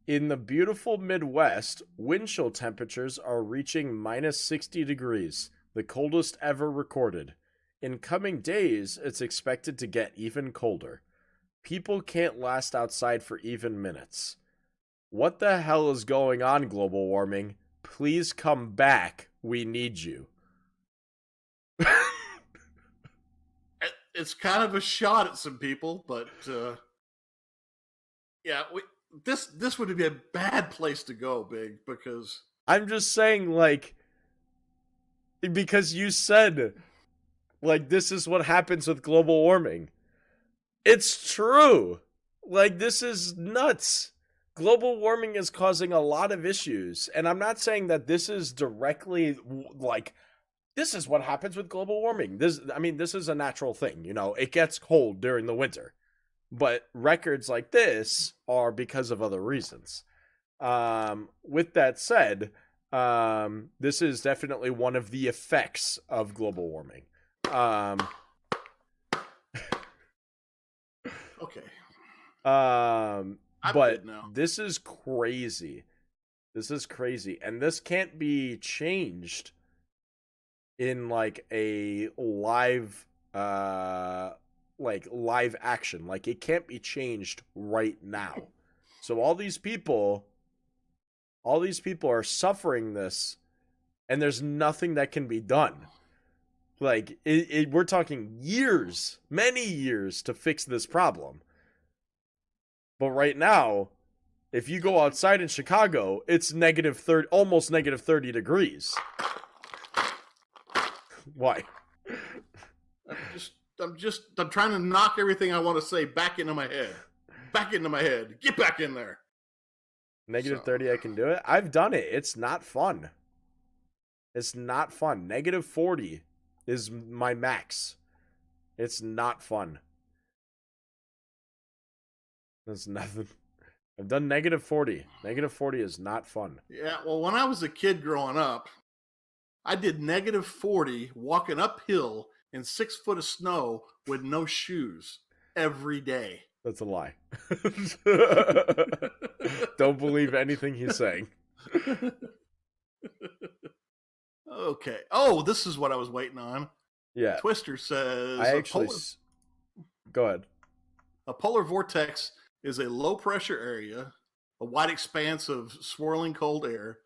In the beautiful Midwest, wind chill temperatures are reaching -60 degrees, the coldest ever recorded. In coming days, it's expected to get even colder. People can't last outside for even minutes. What the hell is going on, global warming? Please come back. We need you. It's kind of a shot at some people, but yeah, this would be a bad place to go, Big, because I'm just saying, like, because you said, like, this is what happens with global warming. It's true. Like, this is nuts. Global warming is causing a lot of issues, and I'm not saying that this is directly, like, this is what happens with global warming. This is a natural thing, you know. It gets cold during the winter. But records like this are because of other reasons. With that said, this is definitely one of the effects of global warming. Okay. But this is crazy. This is crazy. And this can't be changed in like a live live action. Like, it can't be changed right now. So all these people are suffering this, and there's nothing that can be done. Like, we're talking years, many years to fix this problem. But right now, if you go outside in Chicago, it's negative 30, almost negative 30 degrees. Why? I'm trying to knock everything I want to say back into my head. Back into my head. Get back in there. Negative 30, I can do it. I've done it. It's not fun. It's not fun. Negative 40 is my max. It's not fun. There's nothing. I've done negative 40. Negative 40 is not fun. Yeah, well, when I was a kid growing up, I did negative 40 walking uphill in 6 foot of snow with no shoes every day. That's a lie. Don't believe anything he's saying. Okay. Oh, this is what I was waiting on. Yeah. Twister says... Go ahead. A polar vortex is a low-pressure area, a wide expanse of swirling cold air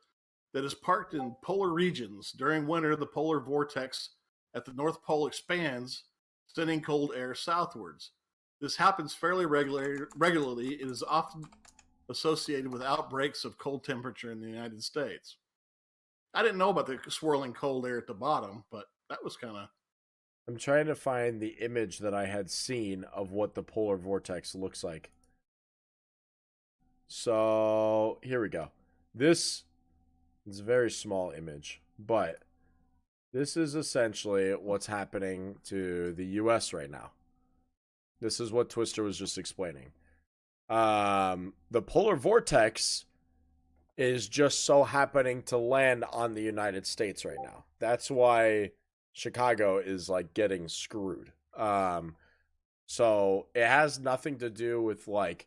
that is parked in polar regions. During winter, the polar vortex at the North Pole expands, sending cold air southwards. This happens fairly regularly. It is often associated with outbreaks of cold temperature in the United States. I didn't know about the swirling cold air at the bottom, but that was kind of... I'm trying to find the image that I had seen of what the polar vortex looks like. So, here we go. This is a very small image, but this is essentially what's happening to the US right now. This is what Twister was just explaining. The polar vortex is just so happening to land on the United States right now. That's why Chicago is like getting screwed. So it has nothing to do with like,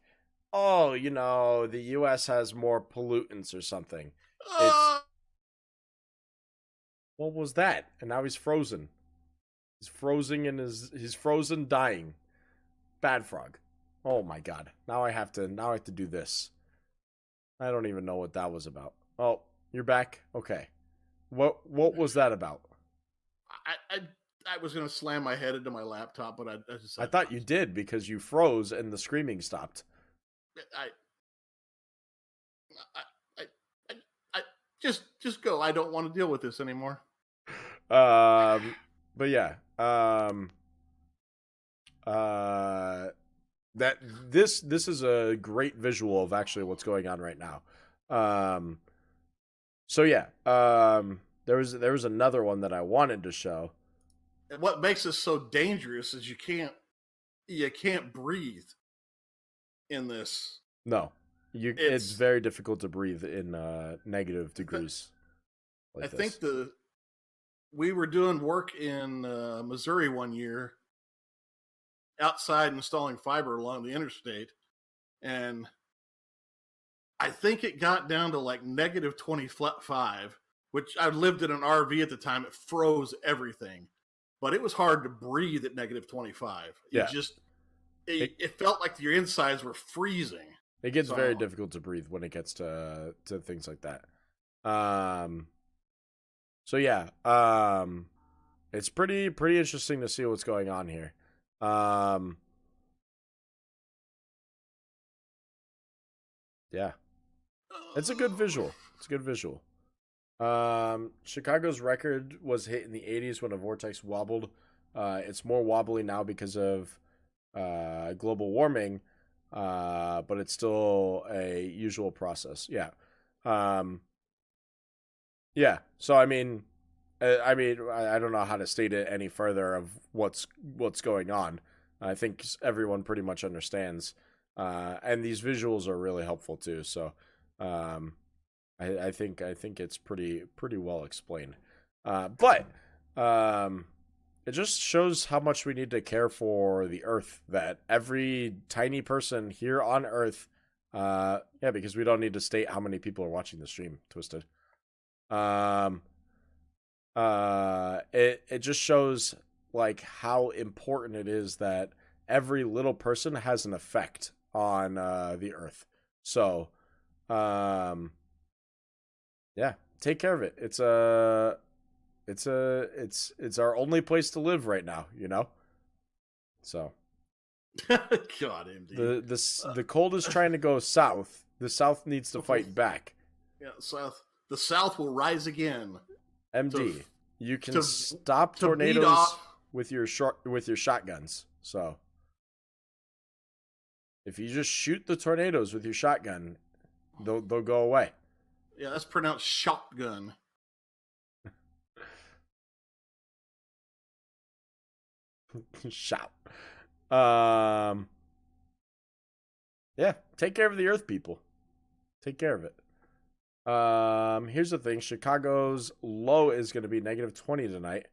oh, you know, the US has more pollutants or something. It's... What was that? And now he's frozen. He's frozen and he's frozen dying. Bad frog. Oh my god. Now I have to do this. I don't even know what that was about. Oh, you're back? Okay. What was that about? I was going to slam my head into my laptop, but I thought you did because you froze and the screaming stopped. I just go. I don't want to deal with this anymore. But yeah. That this is a great visual of actually what's going on right now. So yeah. There was another one that I wanted to show. And what makes this so dangerous is you can't breathe in this. No. It's very difficult to breathe in negative degrees. I think we were doing work in Missouri one year outside installing fiber along the interstate, and I think it got down to like negative 25, which I lived in an RV at the time. It froze everything, but it was hard to breathe at negative 25. It felt like your insides were freezing. It gets very difficult to breathe when it gets to things like that. So yeah, it's pretty interesting to see what's going on here. Yeah, it's a good visual. Chicago's record was hit in the 80s when a vortex wobbled. It's more wobbly now because of global warming, but it's still a usual process. Yeah. Yeah. So I mean, I don't know how to state it any further of what's going on. I think everyone pretty much understands, and these visuals are really helpful too. So, I think it's pretty well explained. But it just shows how much we need to care for the Earth. That every tiny person here on Earth, because we don't need to state how many people are watching the stream. Twisted. It just shows like how important it is that every little person has an effect on the Earth. So, yeah, take care of it. It's our only place to live right now, you know. So God, MD. the cold is trying to go south. The South needs to fight back. Yeah, South. The South will rise again. MD, you can to, stop to beat tornadoes off. with your shotguns. So if you just shoot the tornadoes with your shotgun, they'll go away. Yeah, that's pronounced shotgun. Shout. Yeah, take care of the earth, people. Take care of it. Here's the thing. Chicago's low is going to be -20 tonight,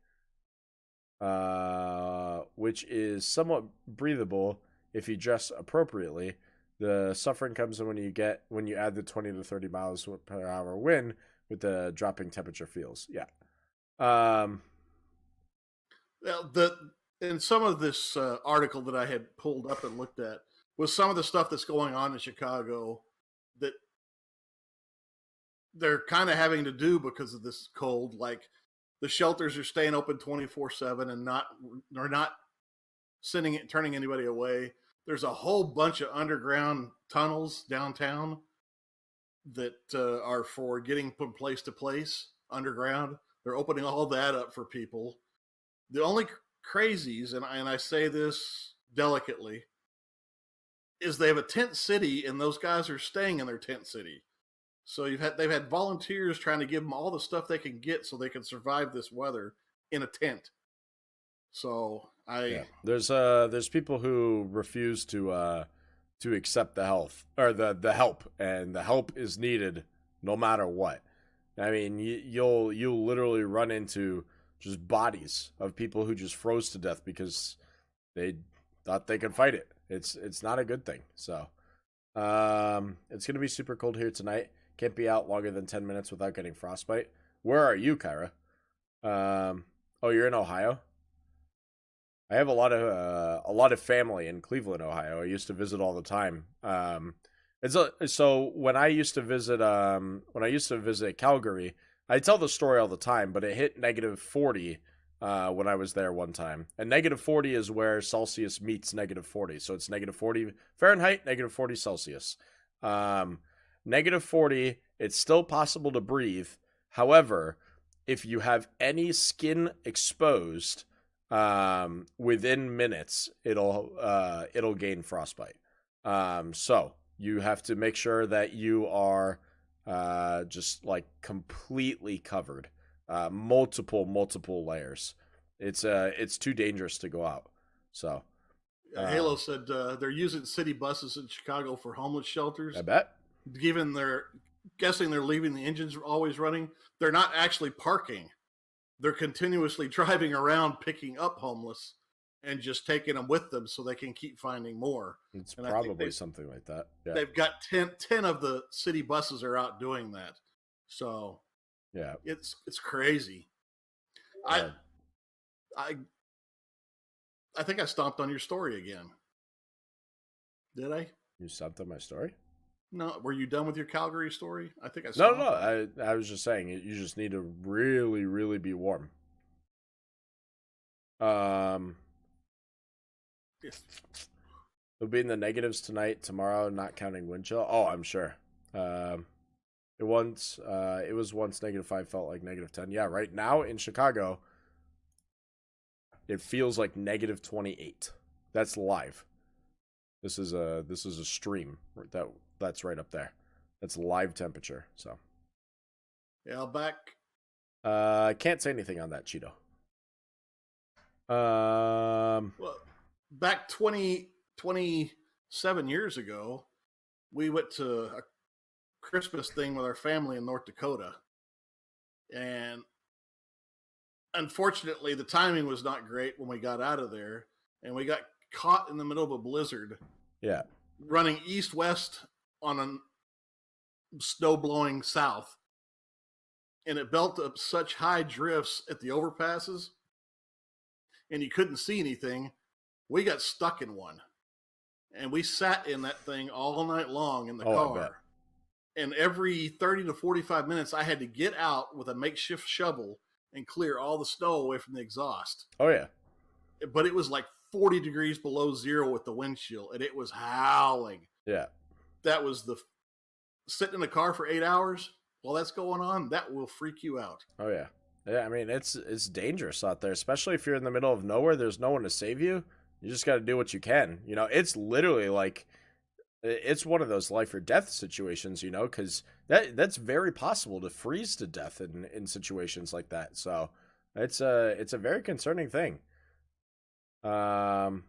which is somewhat breathable if you dress appropriately. The suffering comes in when you add the 20 to 30 miles per hour wind with the dropping temperature feels. Yeah. In some of this article that I had pulled up and looked at was some of the stuff that's going on in Chicago that they're kind of having to do because of this cold. Like the shelters are staying open 24/7 and they're not turning anybody away. There's a whole bunch of underground tunnels downtown that are for getting from place to place underground. They're opening all that up for people. The only crazies, and I say this delicately, is they have a tent city, and those guys are staying in their tent city. So they've had volunteers trying to give them all the stuff they can get so they can survive this weather in a tent. So there's people who refuse to accept the help, and the help is needed no matter what. I mean, you'll literally run into just bodies of people who just froze to death because they thought they could fight it. It's not a good thing. So it's gonna be super cold here tonight. Can't be out longer than 10 minutes without getting frostbite. Where are you, Kyra? Oh, you're in Ohio? I have a lot of family in Cleveland, Ohio. I used to visit all the time. So when I used to visit Calgary, I tell the story all the time, but it hit -40 when I was there one time. And -40 is where Celsius meets -40. So it's -40 Fahrenheit, -40 Celsius. -40, it's still possible to breathe. However, if you have any skin exposed, within minutes, it'll gain frostbite. So you have to make sure that you are just like completely covered, multiple layers. It's too dangerous to go out. So Halo said they're using city buses in Chicago for homeless shelters. I bet. Given guessing they're leaving the engines always running, they're not actually parking. They're continuously driving around picking up homeless and just taking them with them so they can keep finding more. It's probably something like that. Yeah. They've got 10 of the city buses are out doing that. So yeah, it's crazy. I think I stomped on your story again. Did I? You stomped on my story? No, were you done with your Calgary story? I think I stomped. No. I was just saying you just need to really, really be warm. It'll be in the negatives tonight, tomorrow, not counting wind chill. Oh, I'm sure. It was once -5, felt like -10. Yeah, right now in Chicago, it feels like -28. That's live. This is a stream that's right up there. That's live temperature. So yeah, back. I can't say anything on that, Cheeto. Well, back 27 years ago, we went to a Christmas thing with our family in North Dakota, and unfortunately, the timing was not great when we got out of there, and we got caught in the middle of a blizzard. Yeah, running east-west on a snow blowing south, and it built up such high drifts at the overpasses, and you couldn't see anything. We got stuck in one, and we sat in that thing all night long in the car. and every 30 to 45 minutes, I had to get out with a makeshift shovel and clear all the snow away from the exhaust. Oh yeah. But it was like 40 degrees below zero with the windshield, and it was howling. Yeah. That was the sitting in the car for 8 hours while that's going on. That will freak you out. Oh yeah. Yeah, I mean it's dangerous out there, especially if you're in the middle of nowhere. There's no one to save you. You just got to do what you can. You know, it's literally like it's one of those life or death situations. You know, because that's very possible to freeze to death in situations like that. So it's a very concerning thing. Well,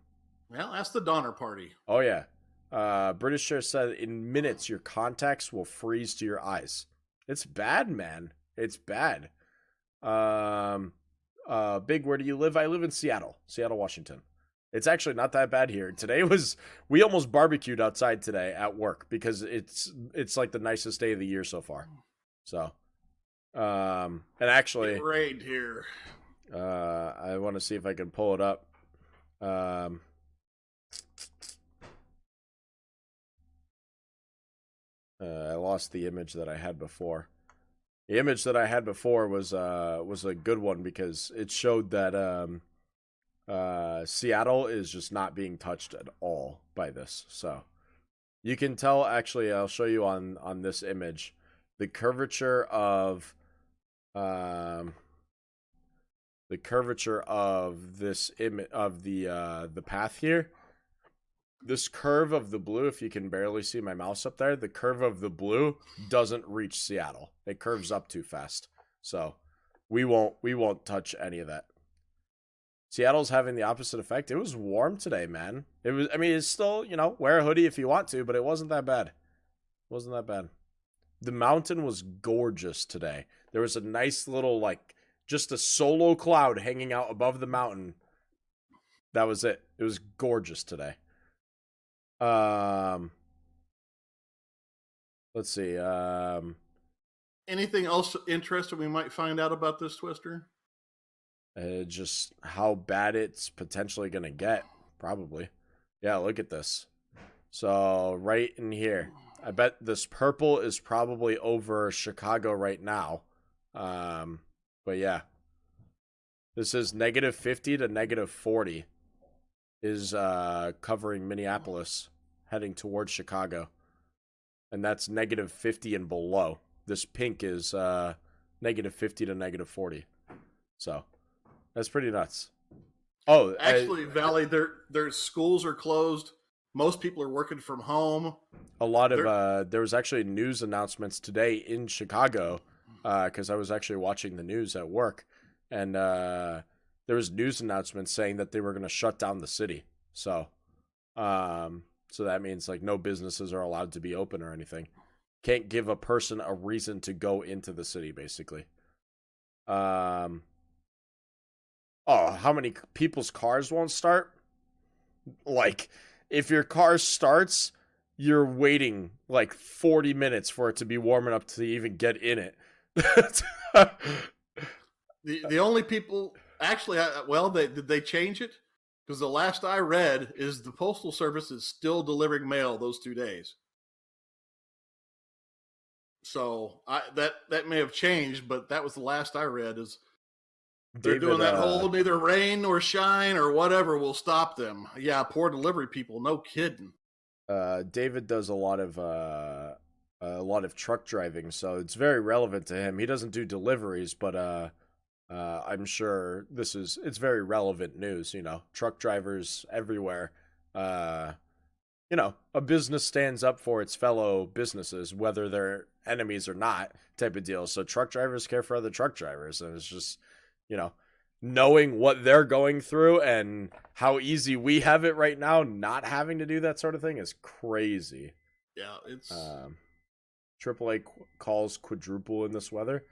that's the Donner Party. Oh yeah. British Share said in minutes your contacts will freeze to your eyes. It's bad, man. It's bad. Big, where do you live? I live in Seattle, Washington. It's actually not that bad here. We almost barbecued outside today at work because it's like the nicest day of the year so far. So, and actually, it rained here. I want to see if I can pull it up. I lost the image that I had before. The image that I had before was a good one because it showed that Seattle is just not being touched at all by this. So you can tell. Actually, I'll show you on this image the curvature of this image of the path here. This curve of the blue, if you can barely see my mouse up there, the curve of the blue doesn't reach Seattle. It curves up too fast. So we won't touch any of that. Seattle's having the opposite effect. It was warm today, man. It's still, wear a hoodie if you want to, but it wasn't that bad. The mountain was gorgeous today. There was a nice little, just a solo cloud hanging out above the mountain. That was it. It was gorgeous today. Let's see. Anything else interesting we might find out about this twister? Just how bad it's potentially going to get, probably. Yeah, look at this. So, right in here. I bet this purple is probably over Chicago right now. But yeah. This is -50 to -40 is covering Minneapolis, heading towards Chicago. And that's -50 and below. This pink is -50 to -40. So, that's pretty nuts. Oh, actually, Valley, their schools are closed. Most people are working from home. A lot of there was actually news announcements today in Chicago because I was actually watching the news at work, and there was news announcements saying that they were going to shut down the city. So, so that means no businesses are allowed to be open or anything. Can't give a person a reason to go into the city, basically. Oh, how many people's cars won't start? If your car starts, you're waiting 40 minutes for it to be warm enough to even get in it. The only people actually, did they change it? Because the last I read is the Postal Service is still delivering mail those 2 days. So that may have changed, but that was the last I read. Is they're doing that whole neither rain nor shine or whatever will stop them. Yeah, poor delivery people. No kidding. David does a lot of truck driving, so it's very relevant to him. He doesn't do deliveries, but I'm sure it's very relevant news. Truck drivers everywhere. A business stands up for its fellow businesses, whether they're enemies or not, type of deal. So truck drivers care for other truck drivers, and it's just, knowing what they're going through and how easy we have it right now, not having to do that sort of thing is crazy. Yeah, it's AAA calls quadruple in this weather.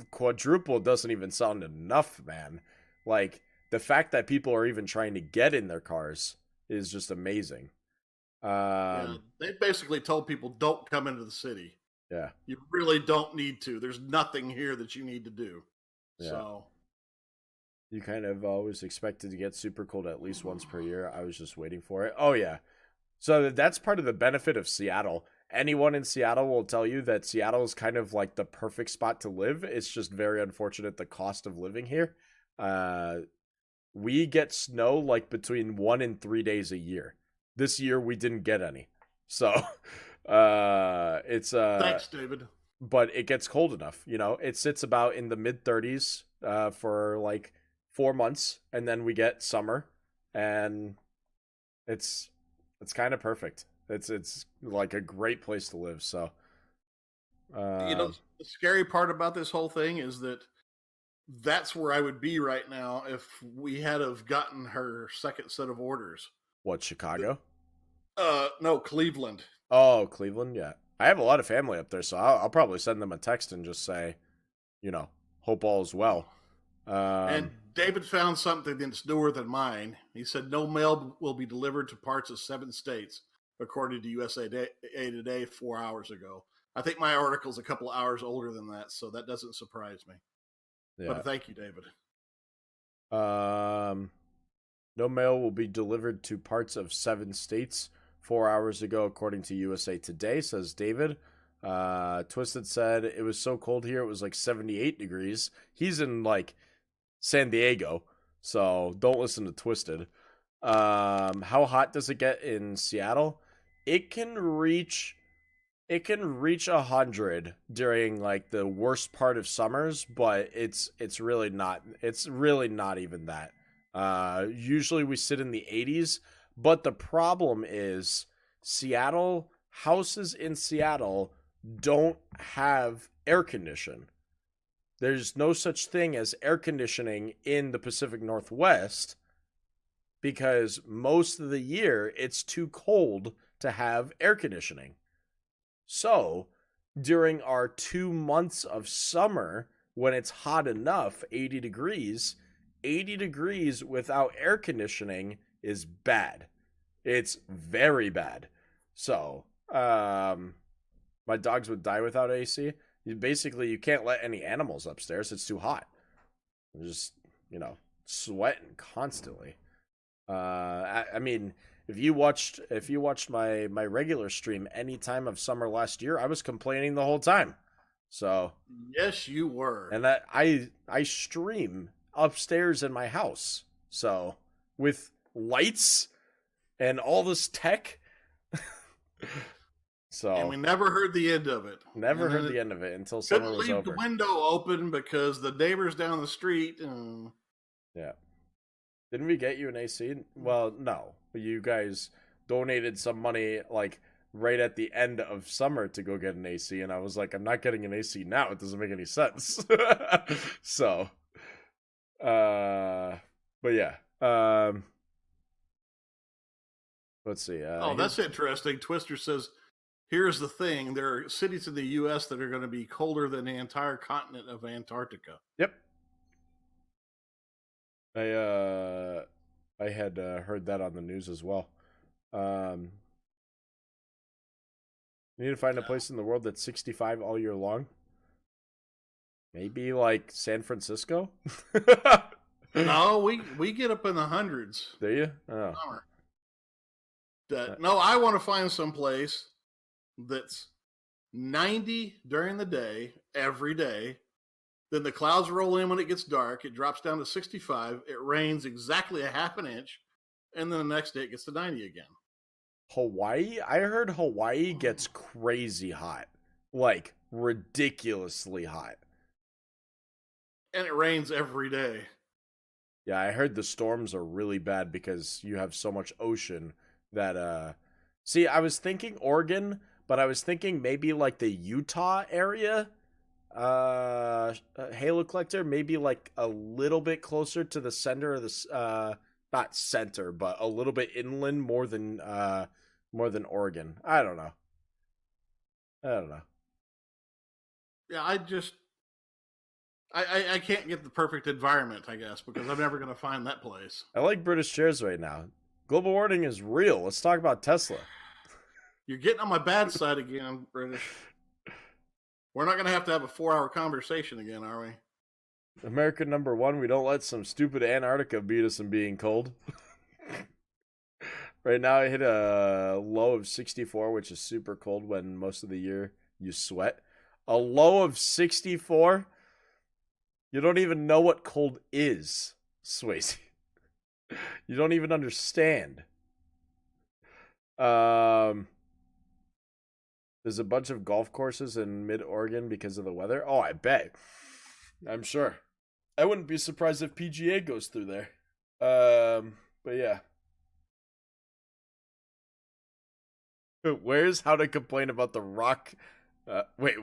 Quadruple doesn't even sound enough, man. The fact that people are even trying to get in their cars is just amazing. They basically told people don't come into the city. Yeah, you really don't need to. There's nothing here that you need to do. Yeah. So you kind of always expected to get super cold at least once per year. I was just waiting for it. Oh yeah, so that's part of the benefit of Seattle anyone in Seattle will tell you that Seattle is kind of like the perfect spot to live. It's just very unfortunate the cost of living here. We get snow like between 1 and 3 days a year. This year we didn't get any. So it's Thanks, David. but it gets cold enough, It sits about in the mid 30s for like 4 months, and then we get summer, and it's kind of perfect. It's like a great place to live. So The scary part about this whole thing is that that's where I would be right now if we had have gotten her second set of orders. What, Chicago? No, Cleveland. Oh, Cleveland, yeah. I have a lot of family up there, so I'll probably send them a text and just say, hope all is well. And David found something that's newer than mine. He said no mail will be delivered to parts of 7 states, according to USA Today 4 hours ago. I think my article's a couple of hours older than that, so that doesn't surprise me. Yeah. But thank you, David. No mail will be delivered to parts of 7 states 4 hours ago, according to USA Today, says David. Twisted said it was so cold here, it was like 78 degrees. He's in like San Diego, so don't listen to Twisted. How hot does it get in Seattle? It can reach 100 during like the worst part of summers, but it's really not even that. Usually we sit in the 80s, but the problem is houses in Seattle don't have air conditioning. There's no such thing as air conditioning in the Pacific Northwest because most of the year it's too cold to have air conditioning. So, during our 2 months of summer, when it's hot enough, 80 degrees without air conditioning is bad. It's very bad. So, my dogs would die without AC. You can't let any animals upstairs. It's too hot. They're just, sweating constantly. I mean, if you watched my regular stream any time of summer last year, I was complaining the whole time. So yes, you were. And that I stream upstairs in my house. So with lights and all this tech. So and we never heard the end of it. Never heard the end of it until summer was over. Couldn't leave the window open because the neighbors down the street. Yeah. Didn't we get you an AC? Well, no. You guys donated some money like right at the end of summer to go get an AC, and I was like, I'm not getting an AC now. It doesn't make any sense. So, but yeah. Let's see. That's interesting. Twister says, here's the thing. There are cities in the U.S. that are going to be colder than the entire continent of Antarctica. Yep. I had heard that on the news as well. You need to find a place in the world that's 65 all year long. Maybe like San Francisco? No, we get up in the hundreds. Do you? Oh. No, I want to find some place that's 90 during the day, every day. Then the clouds roll in when it gets dark. It drops down to 65. It rains exactly a half an inch. And then the next day it gets to 90 again. Hawaii? I heard Hawaii gets crazy hot. Like, ridiculously hot. And it rains every day. Yeah, I heard the storms are really bad because you have so much ocean that, See, I was thinking Oregon, but I was thinking maybe like the Utah area. Halo collector, maybe like a little bit closer to the center of the not center, but a little bit inland more than Oregon. I don't know. Yeah, I can't get the perfect environment, I guess, because I'm never going to find that place. I like British chairs right now. Global warming is real. Let's talk about Tesla. You're getting on my bad side again, British. We're not going to have a 4-hour conversation again, are we? America #1, we don't let some stupid Antarctica beat us in being cold. Right now, I hit a low of 64, which is super cold when most of the year you sweat. A low of 64? You don't even know what cold is, Swayze. You don't even understand. Um, there's a bunch of golf courses in mid-Oregon because of the weather. Oh, I bet. I'm sure. I wouldn't be surprised if PGA goes through there. But yeah. Where's how to complain about the Rock? Wait.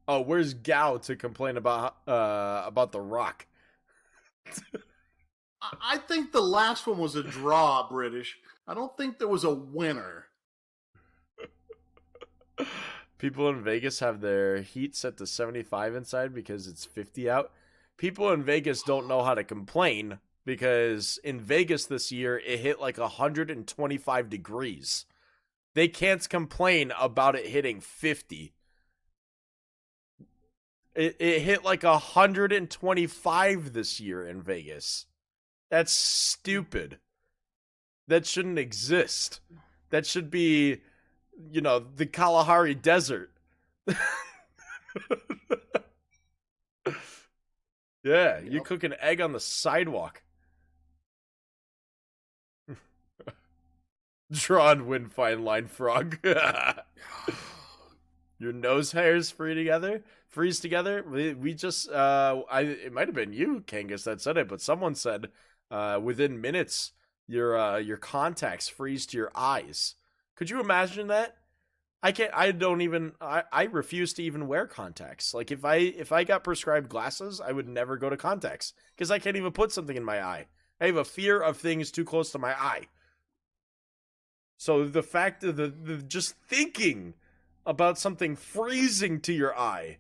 Oh, where's Gao to complain about the Rock? I think the last one was a draw, British. I don't think there was a winner. People in Vegas have their heat set to 75 inside because it's 50 out. People in Vegas don't know how to complain because in Vegas this year it hit like 125 degrees. They can't complain about it hitting 50. It hit like 125 this year in Vegas. That's stupid. That shouldn't exist. That should be, the Kalahari Desert. Yeah, you cook an egg on the sidewalk. Drawn wind fine line frog. Your nose hairs freeze together. We just it might have been you, Kangas, that said it, but someone said within minutes your contacts freeze to your eyes. Could you imagine that? I refuse to even wear contacts. Like if I got prescribed glasses, I would never go to contacts because I can't even put something in my eye. I have a fear of things too close to my eye. So the fact of the just thinking about something freezing to your eye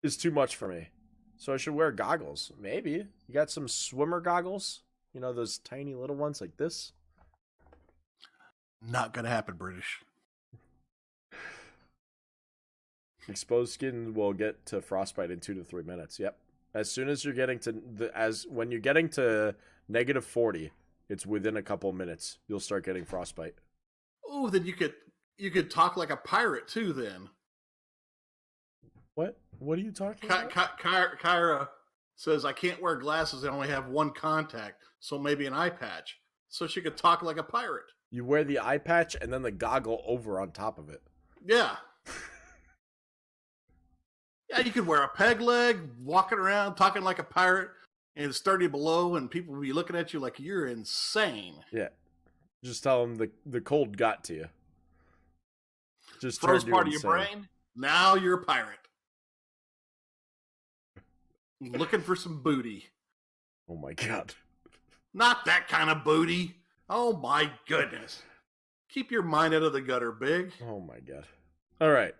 is too much for me. So I should wear goggles. Maybe. You got some swimmer goggles? You know, those tiny little ones like this? Not gonna happen, British. Exposed skin will get to frostbite in 2 to 3 minutes. Yep. As soon as you're getting to when you're getting to negative 40, it's within a couple minutes. You'll start getting frostbite. Oh, then you could talk like a pirate too. Then what? What are you talking about? Kyra says I can't wear glasses. I only have one contact, so maybe an eye patch, so she could talk like a pirate. You wear the eye patch and then the goggle over on top of it. Yeah. Yeah, you could wear a peg leg, walking around talking like a pirate, and it's 30 below, and people will be looking at you like you're insane. Yeah. Just tell them the cold got to you. Just froze part of your brain. Now you're a pirate. Looking for some booty. Oh my god. Not that kind of booty. Oh my goodness. Keep your mind out of the gutter, Big. Oh my god. All right.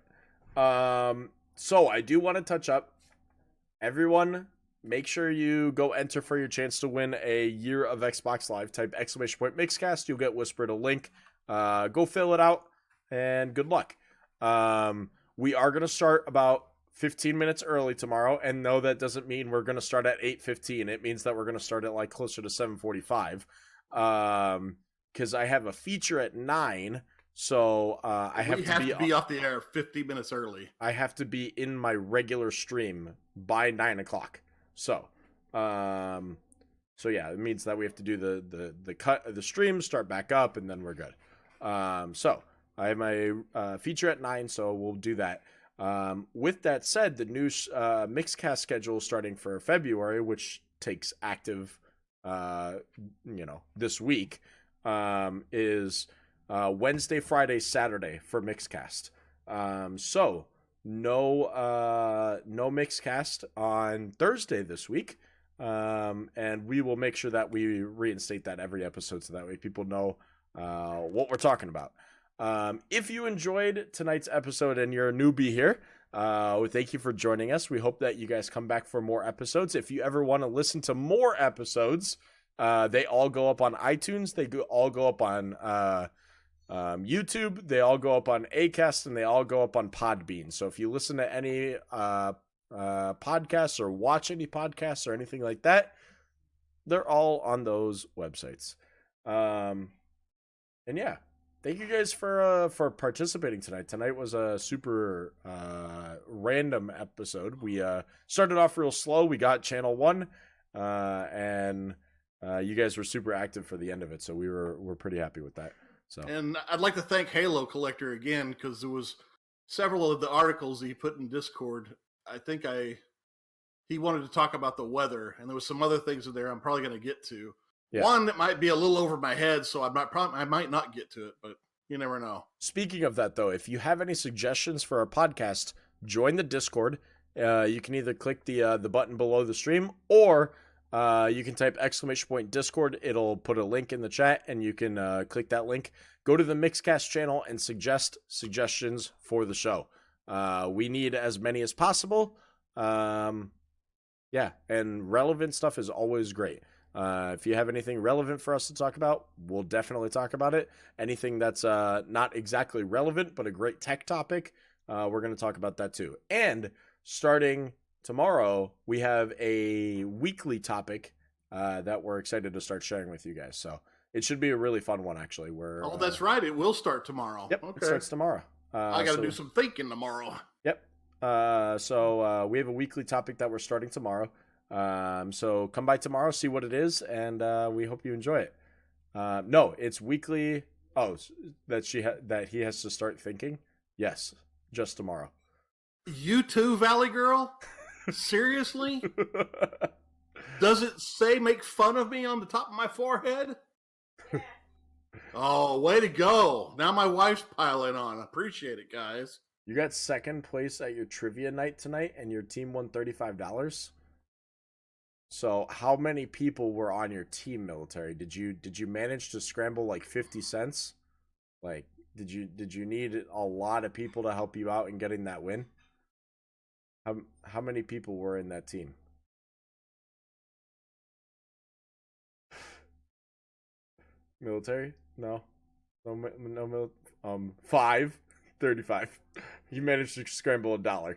So I do want to touch up. Everyone, make sure you go enter for your chance to win a year of Xbox Live. Type ! Mixcast. You'll get whispered a link. Go fill it out, and good luck. We are going to start about 15 minutes early tomorrow, and no, that doesn't mean we're going to start at 8:15. It means that we're going to start at like closer to 7:45. Because I have a feature at 9. So I have to be off the air 50 minutes early. I have to be in my regular stream by 9 o'clock. So yeah, it means that we have to do the cut of the stream, start back up, and then we're good. So I have my feature at 9, so we'll do that. With that said, the new Mixcast schedule starting for February, which takes active, this week, is Wednesday, Friday, Saturday for Mixcast. So no Mixcast on Thursday this week. And we will make sure that we reinstate that every episode so that way people know what we're talking about. If you enjoyed tonight's episode and you're a newbie here, thank you for joining us. We hope that you guys come back for more episodes. If you ever want to listen to more episodes, they all go up on iTunes. They all go up on YouTube. They all go up on Acast, and they all go up on Podbean. So if you listen to any podcasts or watch any podcasts or anything like that, they're all on those websites. And yeah, thank you guys for participating tonight. Tonight was a super random episode. We started off real slow. We got channel 1, and you guys were super active for the end of it, so we're pretty happy with that. So, And I'd like to thank Halo Collector again, because there was several of the articles he put in Discord. He wanted to talk about the weather, and there was some other things in there I'm probably going to get to. yeah. One that might be a little over my head, so I might not get to it, but you never know. Speaking of that, though, if you have any suggestions for our podcast, join the Discord. You can either click the button below the stream, or you can type !Discord. It'll put a link in the chat, and you can click that link. Go to the Mixcast channel and suggest suggestions for the show. We need as many as possible. Yeah, and relevant stuff is always great. If you have anything relevant for us to talk about, we'll definitely talk about it. Anything that's not exactly relevant, but a great tech topic, we're going to talk about that too. And starting tomorrow, we have a weekly topic that we're excited to start sharing with you guys. So it should be a really fun one, actually. That's right. It will start tomorrow. Yep, okay. It starts tomorrow. I got to do some thinking tomorrow. Yep. So we have a weekly topic that we're starting tomorrow. So come by tomorrow, see what it is, and we hope you enjoy it. No, it's weekly. Oh, that he has to start thinking. Yes, just tomorrow. You too, Valley Girl? Seriously? Does it say make fun of me on the top of my forehead? Oh, way to go. Now my wife's piling on. Appreciate it, guys. You got second place at your trivia night tonight, and your team won $35. So how many people were on your team, military? Did you manage to scramble like 50 cents? Like, did you need a lot of people to help you out in getting that win? How many people were in that team? Military? No. 5. 35. You managed to scramble $1.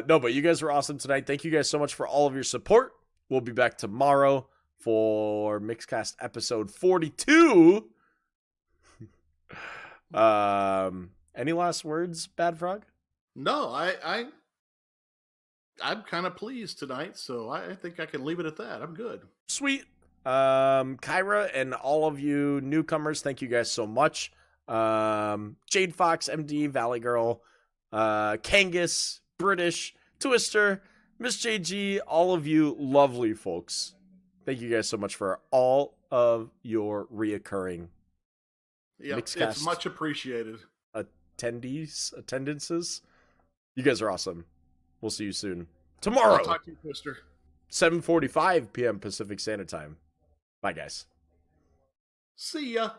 No, but you guys were awesome tonight. Thank you guys so much for all of your support. We'll be back tomorrow for Mixcast episode 42. Any last words, Bad Frog? No, I'm kind of pleased tonight, so I think I can leave it at that. I'm good. Sweet. Kyra and all of you newcomers, thank you guys so much. Jade Fox, MD, Valley Girl, Kangas, British, Twister, Miss JG, all of you lovely folks. Thank you guys so much for all of your reoccurring Mixcast. It's much appreciated. Attendances. You guys are awesome. We'll see you soon. Tomorrow. I'll talk to you, Twister. 7:45 p.m. Pacific Standard Time. Bye, guys. See ya.